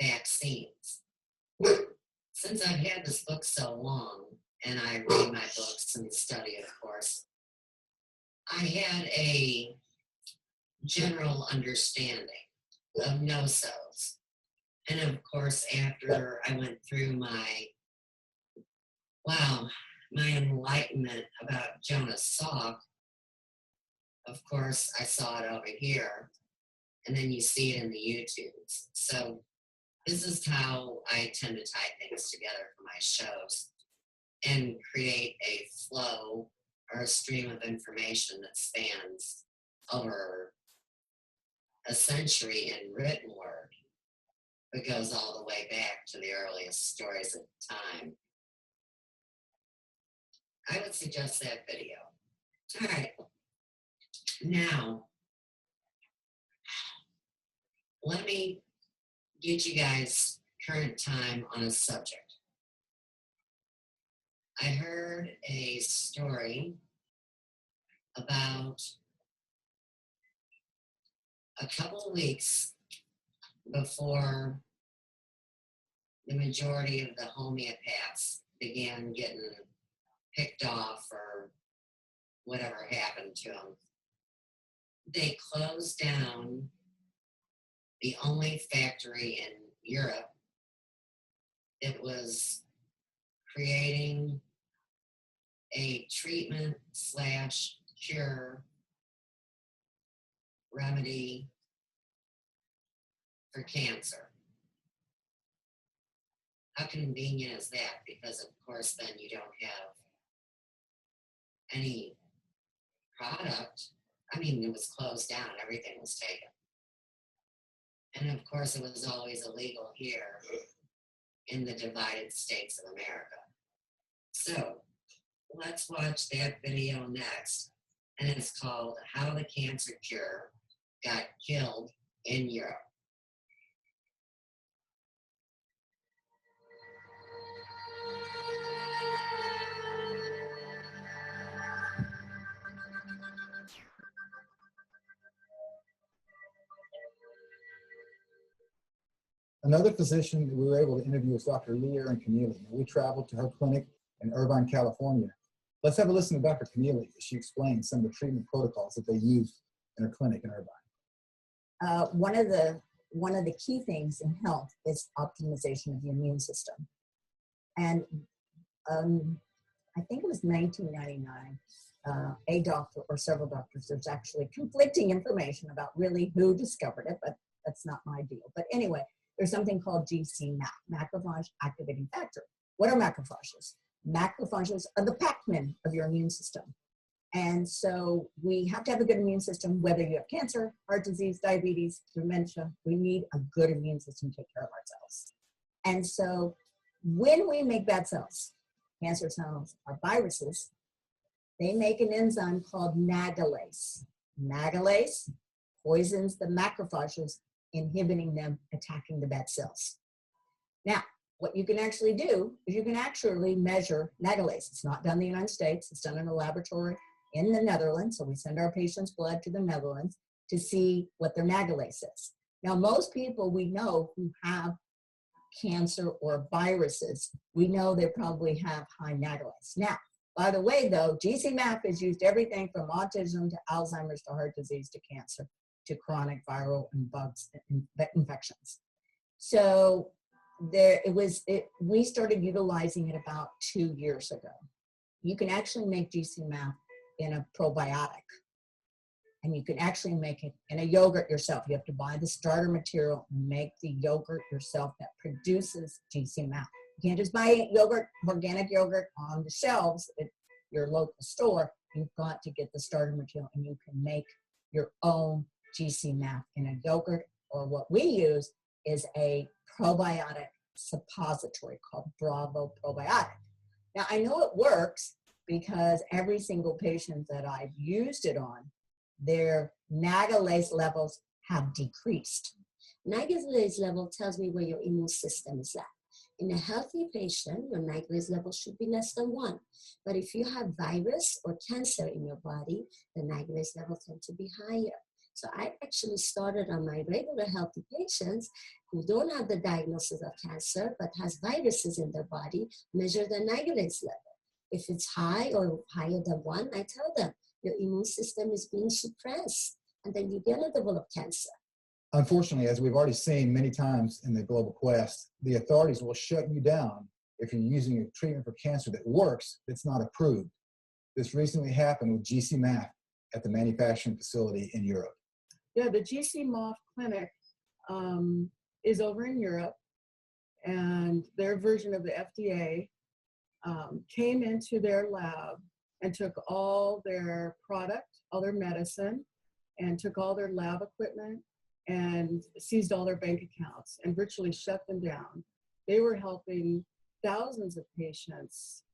[SPEAKER 1] vaccines. Since I've had this book so long, and I read my books and study, of course, I had a general understanding of nosodes. And of course, after I went through my enlightenment about Jonas Salk, of course, I saw it over here, and then you see it in the YouTubes. So this is how I tend to tie things together for my shows and create a flow or a stream of information that spans over a century in written word, but goes all the way back to the earliest stories of the time. I would suggest that video. All right. Now, let me get you guys current time on a subject. I heard a story about a couple of weeks before the majority of the homeopaths began getting picked off or whatever happened to them. They closed down the only factory in Europe that was creating a treatment slash cure remedy for cancer. How convenient is that? Because of course then you don't have any product. I mean, it was closed down, everything was taken. And of course it was always illegal here in the divided states of America. So let's watch that video next. And it's called How the Cancer Cure Got Killed in Europe.
[SPEAKER 6] Another physician that we were able to interview was Dr. Lear and Keneally. We traveled to her clinic in Irvine, California. Let's have a listen to Dr. Keneally as she explains some of the treatment protocols that they use in her clinic in Irvine.
[SPEAKER 7] One of the key things in health is optimization of the immune system. And I think it was 1999, a doctor or several doctors, there's actually conflicting information about really who discovered it, but that's not my deal. But anyway, there's something called GC-MAC, macrophage activating factor. What are macrophages? Macrophages are the Pac-Man of your immune system. And so we have to have a good immune system, whether you have cancer, heart disease, diabetes, dementia, we need a good immune system to take care of ourselves. And so when we make bad cells, cancer cells or viruses, they make an enzyme called nagalase. Nagalase poisons the macrophages, inhibiting them attacking the bad cells. Now, what you can actually do is you can actually measure nagalase. It's not done in the United States. It's done in a laboratory in the Netherlands. So we send our patients' blood to the Netherlands to see what their nagalase is. Now, most people we know who have cancer or viruses, we know they probably have high nagalase. Now, by the way, though, GC-MAP is used everything from autism to Alzheimer's to heart disease to cancer to chronic viral and bugs infections. So we started utilizing it about 2 years ago. You can actually make GC-MAP in a probiotic, and you can actually make it in a yogurt yourself. You have to buy the starter material and make the yogurt yourself that produces GC-MAP. You can't just buy yogurt, organic yogurt on the shelves at your local store. You've got to get the starter material, and you can make your own GC-MAP in a yogurt, or what we use is a probiotic suppository called Bravo Probiotic. Now, I know it works because every single patient that I've used it on, their nagalase levels have decreased.
[SPEAKER 8] Nagalase level tells me where your immune system is at. In a healthy patient, your nagalase level should be less than 1. But if you have virus or cancer in your body, the nagalase level tends to be higher. So I actually started on my regular healthy patients who don't have the diagnosis of cancer but has viruses in their body, measure their nagalase level. If it's high or higher than 1, I tell them your immune system is being suppressed, and then you get a develop cancer.
[SPEAKER 6] Unfortunately, as we've already seen many times in the global quest, the authorities will shut you down if you're using a treatment for cancer that works, that's not approved. This recently happened with GC-MAP at the manufacturing facility in Europe.
[SPEAKER 9] Yeah, the GC-MAP clinic is over in Europe, and their version of the FDA came into their lab and took all their product, all their medicine, and took all their lab equipment and seized all their bank accounts and virtually shut them down. They were helping thousands of patients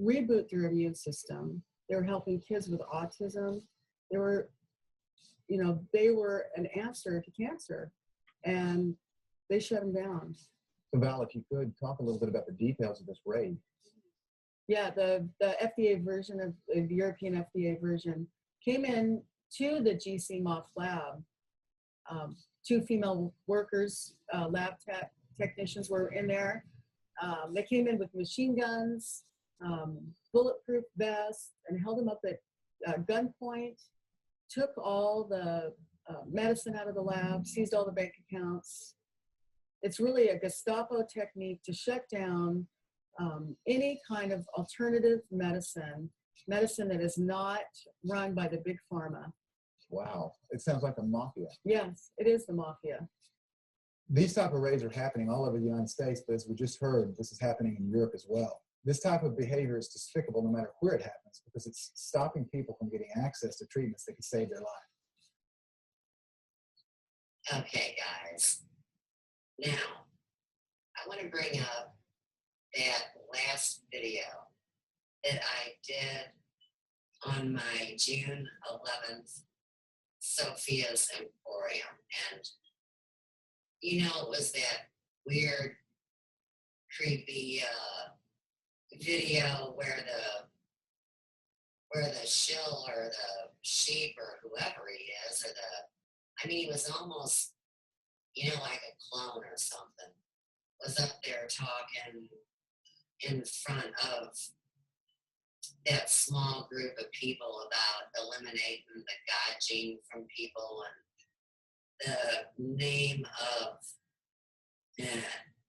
[SPEAKER 9] reboot their immune system. They were helping kids with autism. They were an answer to cancer, and they shut them down.
[SPEAKER 6] So Val, if you could talk a little bit about the details of this raid.
[SPEAKER 9] Yeah, the FDA version of the European FDA version came in to the GC MOF lab. Two female workers, lab technicians were in there. They came in with machine guns, bulletproof vests, and held them up at gunpoint, took all the medicine out of the lab, seized all the bank accounts. It's really a Gestapo technique to shut down any kind of alternative medicine that is not run by the big pharma.
[SPEAKER 6] Wow, it sounds like a mafia.
[SPEAKER 9] Yes, it is the mafia.
[SPEAKER 6] These type of raids are happening all over the United States, but as we just heard, this is happening in Europe as well. This type of behavior is despicable no matter where it happens because it's stopping people from getting access to treatments that can save their life.
[SPEAKER 1] Okay, guys. Now, I want to bring up that last video that I did on my June 11th Sophia's Emporium. And, you know, it was that weird, creepy video where the shill or the sheep or whoever he is, he was almost, like a clone or something, was up there talking in front of that small group of people about eliminating the God gene from people, and the name of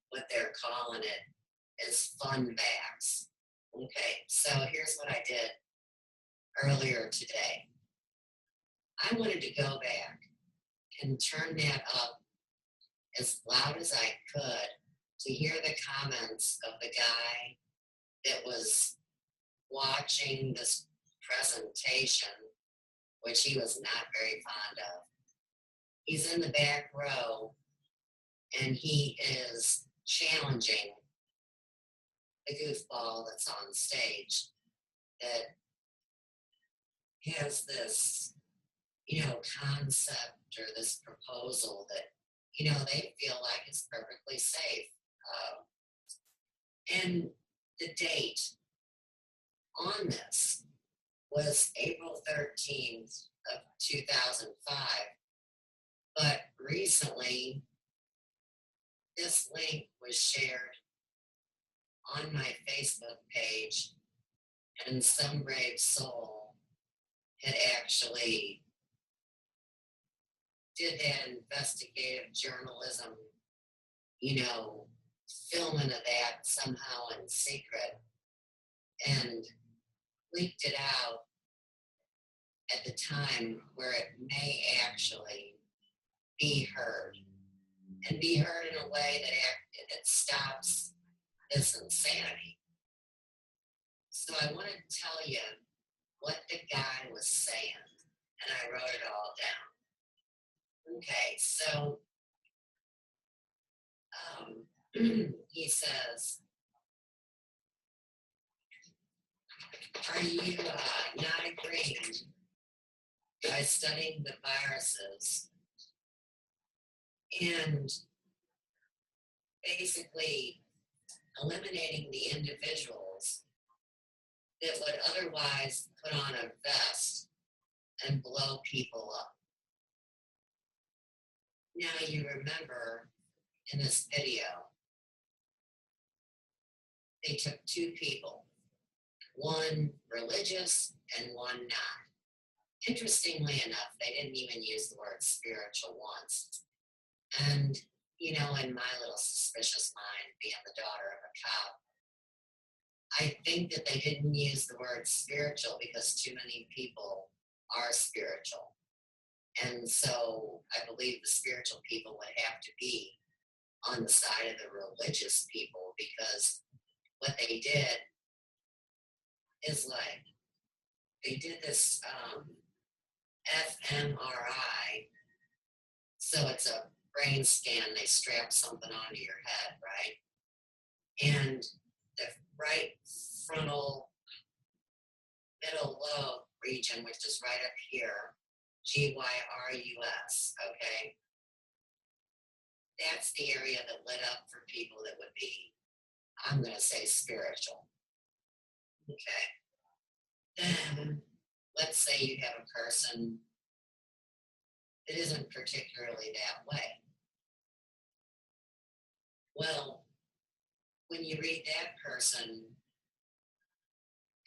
[SPEAKER 1] what they're calling it is fun backs. Okay, so here's what I did earlier today. I wanted to go back and turn that up as loud as I could to hear the comments of the guy that was watching this presentation, which he was not very fond of. He's in the back row and he is challenging the goofball that's on stage that has this, concept or this proposal that, they feel like is perfectly safe. And the date on this was April 13th of 2005. But recently, this link was shared on my Facebook page, and some brave soul had actually did that investigative journalism, filming of that somehow in secret, and leaked it out at the time where it may actually be heard, and be heard in a way that stops this insanity. So I want to tell you what the guy was saying, and I wrote it all down. Okay, so he says, are you not agreeing by studying the viruses and basically eliminating the individuals that would otherwise put on a vest and blow people up? Now you remember in this video, they took two people, one religious and one not. Interestingly enough, they didn't even use the word spiritual once. And, in my little suspicious mind, being the daughter of a cop, I think that they didn't use the word spiritual because too many people are spiritual. And so I believe the spiritual people would have to be on the side of the religious people, because what they did is they did this fMRI. So it's a brain scan. They strap something onto your head, right? And the right frontal middle lobe region, which is right up here, GYRUS, okay? That's the area that lit up for people that would be, I'm going to say, spiritual. Okay. Then let's say you have a person that isn't particularly that way. Well, when you read that person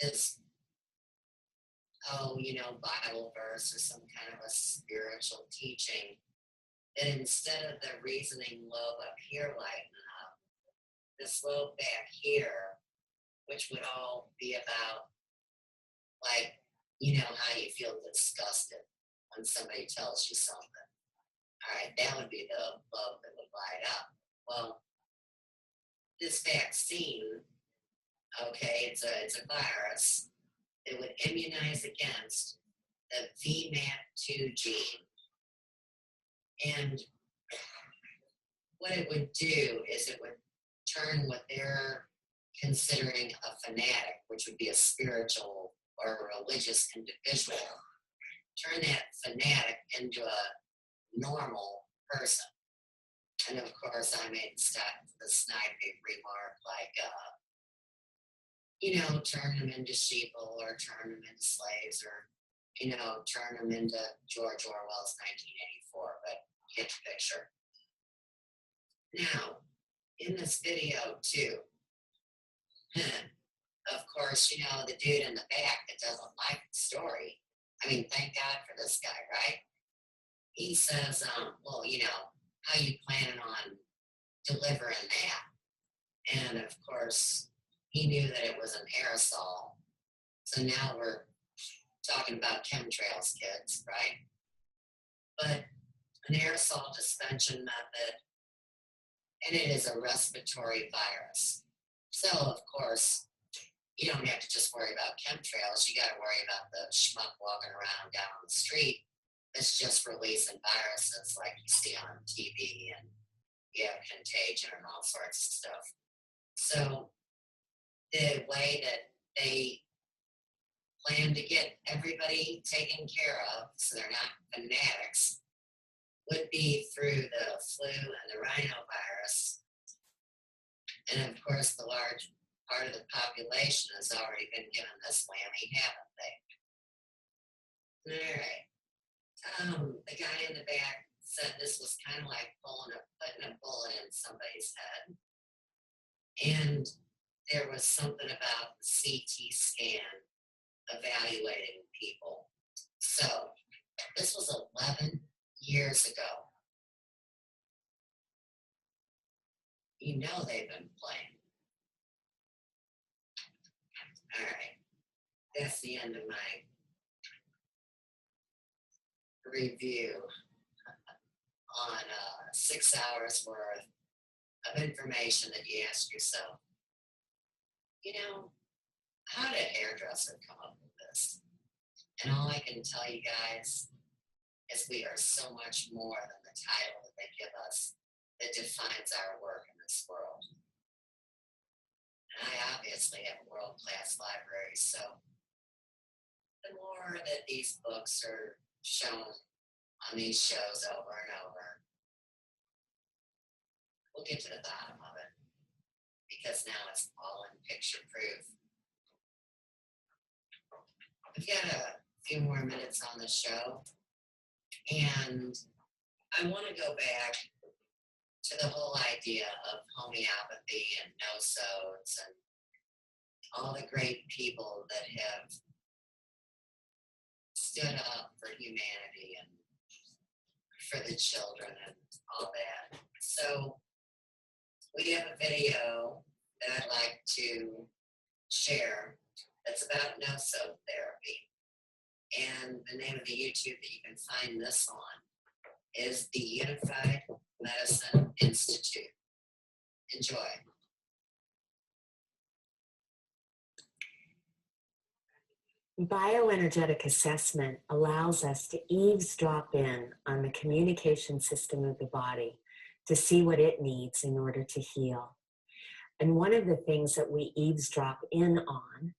[SPEAKER 1] is, Bible verse or some kind of a spiritual teaching, that instead of the reasoning lobe up here lighten up, this lobe back here, which would all be about, like, how you feel disgusted when somebody tells you something. All right, that would be the lobe that would light up. Well, this vaccine, okay, it's a virus that would immunize against the VMAT2 gene. And what it would do is it would turn what they're considering a fanatic, which would be a spiritual or a religious individual, turn that fanatic into a normal person. And of course, I made the snidey remark like, turn them into sheeple or turn them into slaves or, turn them into George Orwell's 1984, but you get the picture. Now, in this video too, of course, the dude in the back that doesn't like the story, I mean, thank God for this guy, right? He says, how you planning on delivering that? And of course, he knew that it was an aerosol. So now we're talking about chemtrails, kids, right? But an aerosol suspension method, and it is a respiratory virus. So, of course, you don't have to just worry about chemtrails. You got to worry about the schmuck walking around down the street that's just releasing viruses like you see on TV and contagion and all sorts of stuff. So the way that they plan to get everybody taken care of so they're not fanatics would be through the flu and the rhinovirus. And of course, the large part of the population has already been given this whammy, haven't they? All right. The guy in the back said this was kind of like putting a bullet in somebody's head. And there was something about the CT scan evaluating people. So this was 11 years ago. They've been playing. All right. That's the end of my review on 6 hours worth of information that you ask yourself, how did a hairdresser come up with this? And all I can tell you guys is we are so much more than the title that they give us that defines our work in this world. And I obviously have a world-class library, so the more that these books are shown on these shows over and over, we'll get to the bottom of it, because now it's all in picture proof. We've got a few more minutes on the show, and I want to go back to the whole idea of homeopathy and no-sodes and all the great people that have stood up for humanity and for the children and all that. So we have a video that I'd like to share that's about no-sode therapy. And the name of the YouTube that you can find this on is the Unified Medicine Institute. Enjoy. Bioenergetic assessment allows us to eavesdrop in on the communication system of the body to see what it needs in order to heal. And one of the things that we eavesdrop in on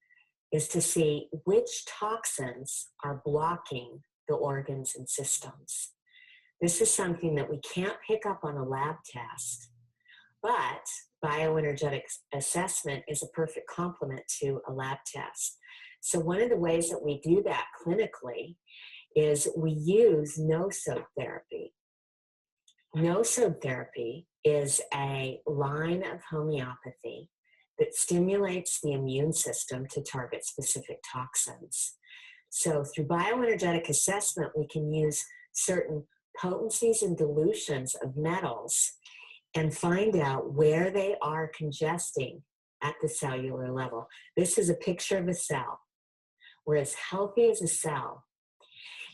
[SPEAKER 1] is to see which toxins are blocking the organs and systems. This is something that we can't pick up on a lab test,
[SPEAKER 10] But bioenergetic assessment is a perfect complement to a lab test. So one of the ways that we do that clinically is we use no-soap therapy. No-soap therapy is a line of homeopathy that stimulates the immune system to target specific toxins. So through bioenergetic assessment, we can use certain potencies and dilutions of metals and find out where they are congesting at the cellular level. This is a picture of a cell. We're as healthy as a cell.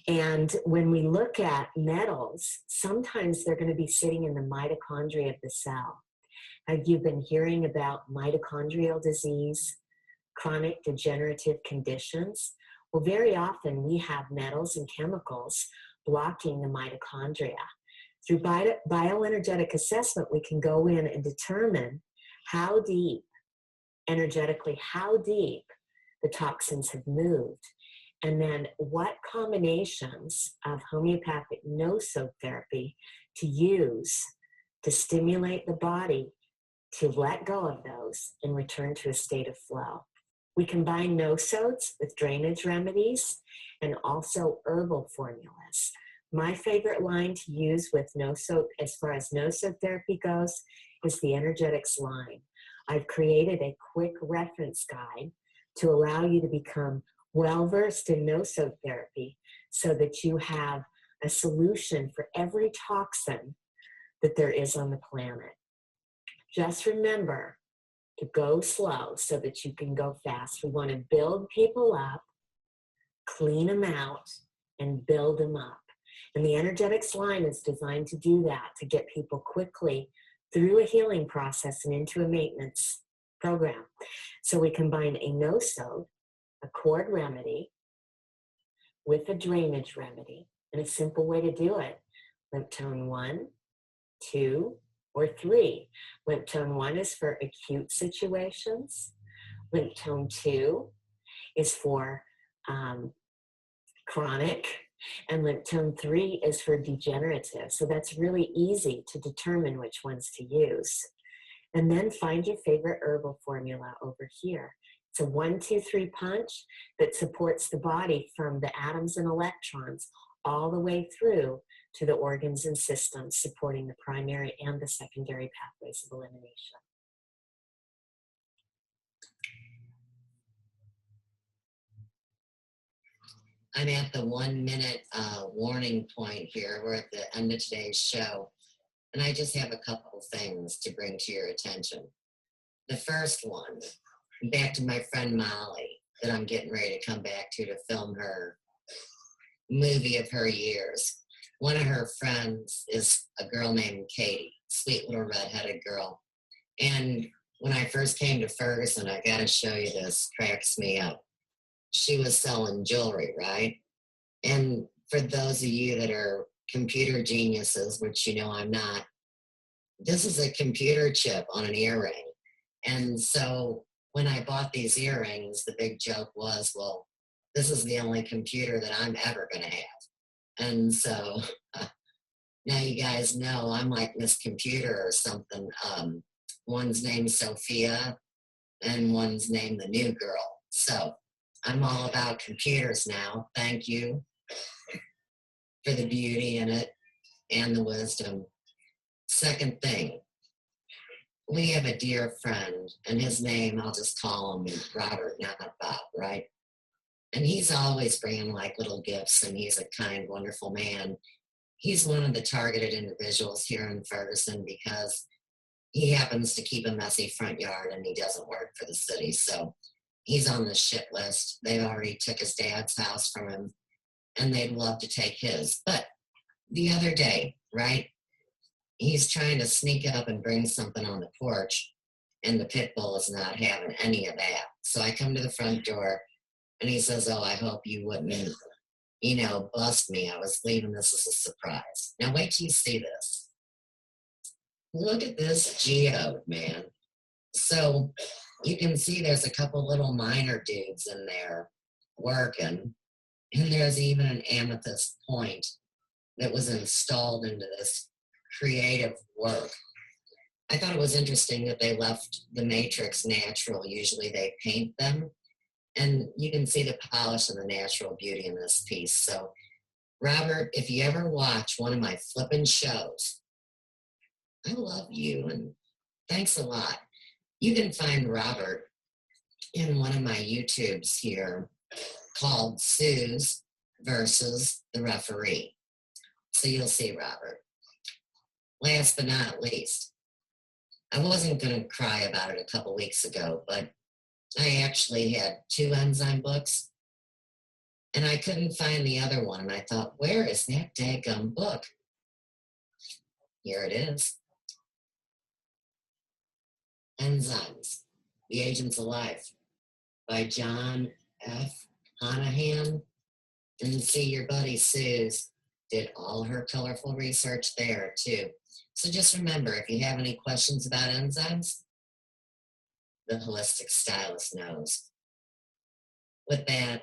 [SPEAKER 10] And when we look at metals, sometimes they're going to be sitting in the mitochondria of the cell. Have you been hearing about mitochondrial disease, chronic degenerative conditions? Well, very often we have metals and chemicals blocking the mitochondria. Through bioenergetic assessment, we can go in and determine how deep, energetically, how deep the toxins have moved, and then what combinations of homeopathic no-soap therapy to use to stimulate the body to let go of those and return to a state of flow. We combine no-soaps with drainage remedies and also herbal formulas. My favorite line to use with no-soap, as far as no-soap therapy goes, is the Energetics line. I've created a quick reference guide to allow you to become well-versed in no-soap therapy so that you have a solution for every toxin that there is on the planet. Just remember to go slow so that you can go fast. We want to build people up, clean them out, and build them up. And the Energetics line is designed to do that, to get people quickly through a healing process and into a maintenance program. So we combine a no-soap, a cord remedy, with a drainage remedy. And a simple way to do it, lymph tone 1, 2, or 3. Lymph tone 1 is for acute situations. Lymph tone 2 is for chronic. And lymph tone 3 is for degenerative. So that's really easy to determine which ones to use. And then find your favorite herbal formula over here. It's a 1, 2, 3 punch that supports the body from the atoms and electrons all the way through to the organs and systems, supporting the primary and the secondary pathways of elimination.
[SPEAKER 1] I'm at the 1 minute warning point here. We're at the end of today's show. And I just have a couple of things to bring to your attention. The first one, back to my friend Molly, that I'm getting ready to come back to film her movie of her years. One of her friends is a girl named Katie, sweet little redheaded girl. And when I first came to Ferguson, I got to show you this, cracks me up. She was selling jewelry, right? And for those of you that are computer geniuses, which you know I'm not, this is a computer chip on an earring. And so when I bought these earrings, the big joke was, well, this is the only computer that I'm ever going to have. And so now you guys know I'm like Miss Computer or something. One's named Sophia and one's named the New Girl. So I'm all about computers now. Thank you for the beauty in it and the wisdom. Second thing, we have a dear friend, and his name, I'll just call him Robert, not Bob, right? And he's always bringing like little gifts, and he's a kind, wonderful man. He's one of the targeted individuals here in Ferguson because he happens to keep a messy front yard and he doesn't work for the city. So he's on the shit list. They already took his dad's house from him and they'd love to take his. But the other day, right, he's trying to sneak up and bring something on the porch and the pit bull is not having any of that. So I come to the front door and he says, oh, I hope you wouldn't, bust me. I was leaving this as a surprise. Now wait till you see this. Look at this geode, man. So you can see there's a couple little miner dudes in there working. And there's even an amethyst point that was installed into this creative work. I thought it was interesting that they left the matrix natural. Usually they paint them, and you can see the polish and the natural beauty in this piece. So, Robert, if you ever watch one of my flippin' shows, I love you and thanks a lot. You can find Robert in one of my YouTubes here called Sue's versus the Referee. So you'll see Robert. Last but not least, I wasn't going to cry about it a couple weeks ago, but I actually had 2 enzyme books and I couldn't find the other one. And I thought, where is that daggum book? Here it is. Enzymes, The Agents of Life by John F. Honahan. And see, your buddy Suze did all her colorful research there too. So just remember, if you have any questions about enzymes, the Holistic Stylist knows. With that,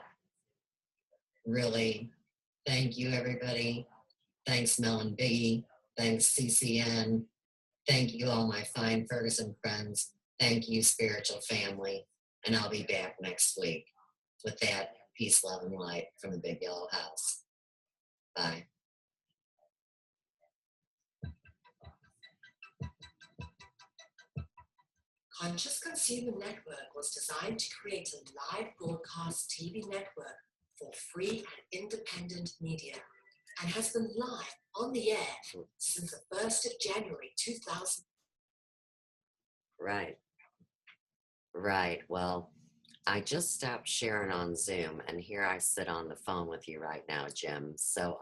[SPEAKER 1] really, thank you, everybody. Thanks, Mel and Biggie. Thanks, CCN. Thank you, all my fine Ferguson friends. Thank you, spiritual family. And I'll be back next week. With that, peace, love, and light from the Big Yellow House. Bye.
[SPEAKER 10] Conscious Consumer Network was designed to create a live broadcast TV network for free and independent media and has been live on the air since the 1st of January 2000.
[SPEAKER 1] Right. Right. Well, I just stopped sharing on Zoom and here I sit on the phone with you right now, Jim. So,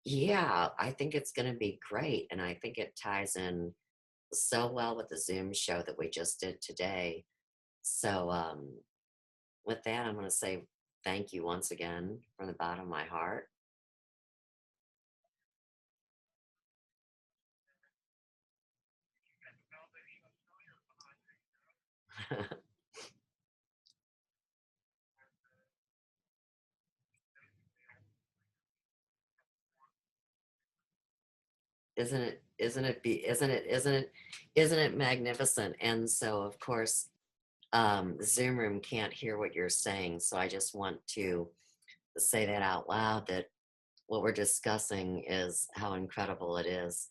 [SPEAKER 1] yeah, I think it's going to be great. And I think it ties in so well with the Zoom show that we just did today. So, with that, I'm going to say thank you once again from the bottom of my heart. Isn't it magnificent? And so of course, the Zoom room can't hear what you're saying. So I just want to say that out loud, that what we're discussing is how incredible it is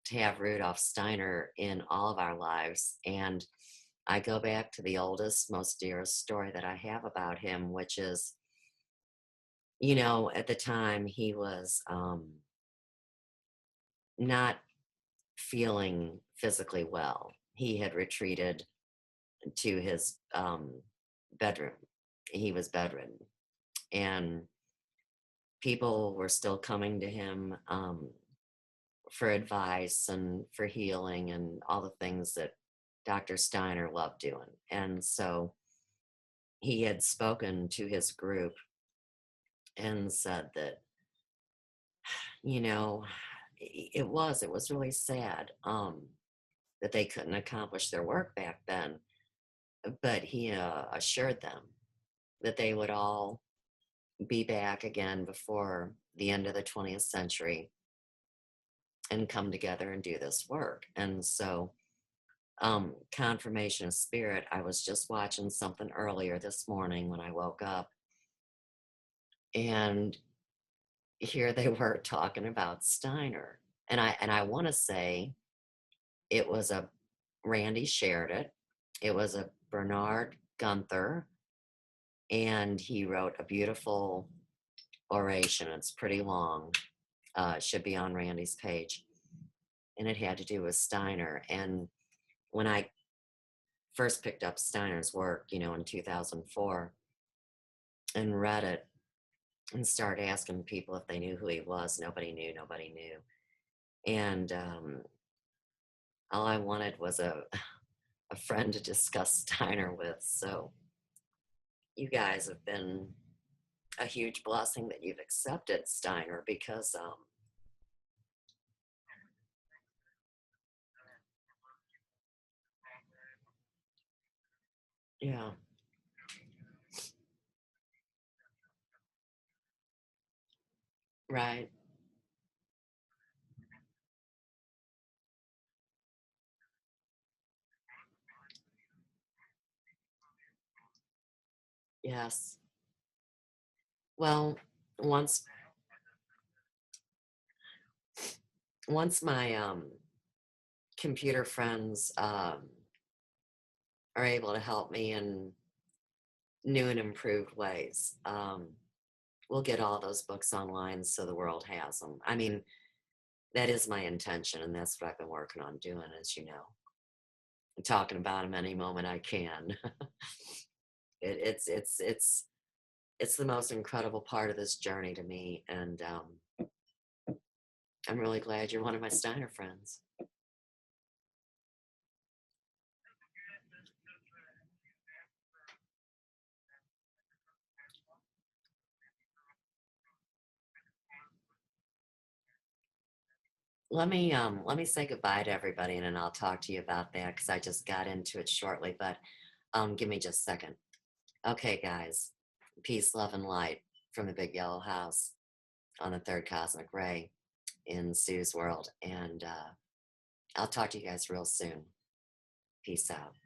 [SPEAKER 1] to have Rudolf Steiner in all of our lives. And I go back to the oldest, most dearest story that I have about him, which is, you know, at the time he was not feeling physically well. He had retreated to his bedroom. He was bedridden. And people were still coming to him for advice and for healing and all the things that Dr. Steiner loved doing. And so he had spoken to his group and said that, you know, it was really sad that they couldn't accomplish their work back then. But he assured them that they would all be back again before the end of the 20th century and come together and do this work. And so confirmation of spirit, I was just watching something earlier this morning when I woke up, and here they were talking about Steiner. And I want to say it was Randy shared it. It was a Bernard Gunther, and he wrote a beautiful oration. It's pretty long. Should be on Randy's page. And it had to do with Steiner. And when I first picked up Steiner's work, you know, in 2004, and read it and started asking people if they knew who he was, nobody knew. And all I wanted was a friend to discuss Steiner with. So you guys have been a huge blessing that you've accepted Steiner, because yeah, right, Yes. Well, once my computer friends are able to help me in new and improved ways, we'll get all those books online so the world has them. I mean, that is my intention, and that's what I've been working on doing, as you know. I'm talking about them any moment I can. It's the most incredible part of this journey to me, and I'm really glad you're one of my Steiner friends. Let me say goodbye to everybody, and then I'll talk to you about that because I just got into it shortly. But give me just a second. Okay, guys, peace, love, and light from the big yellow house on the third cosmic ray in Sue's world, and I'll talk to you guys real soon. Peace out.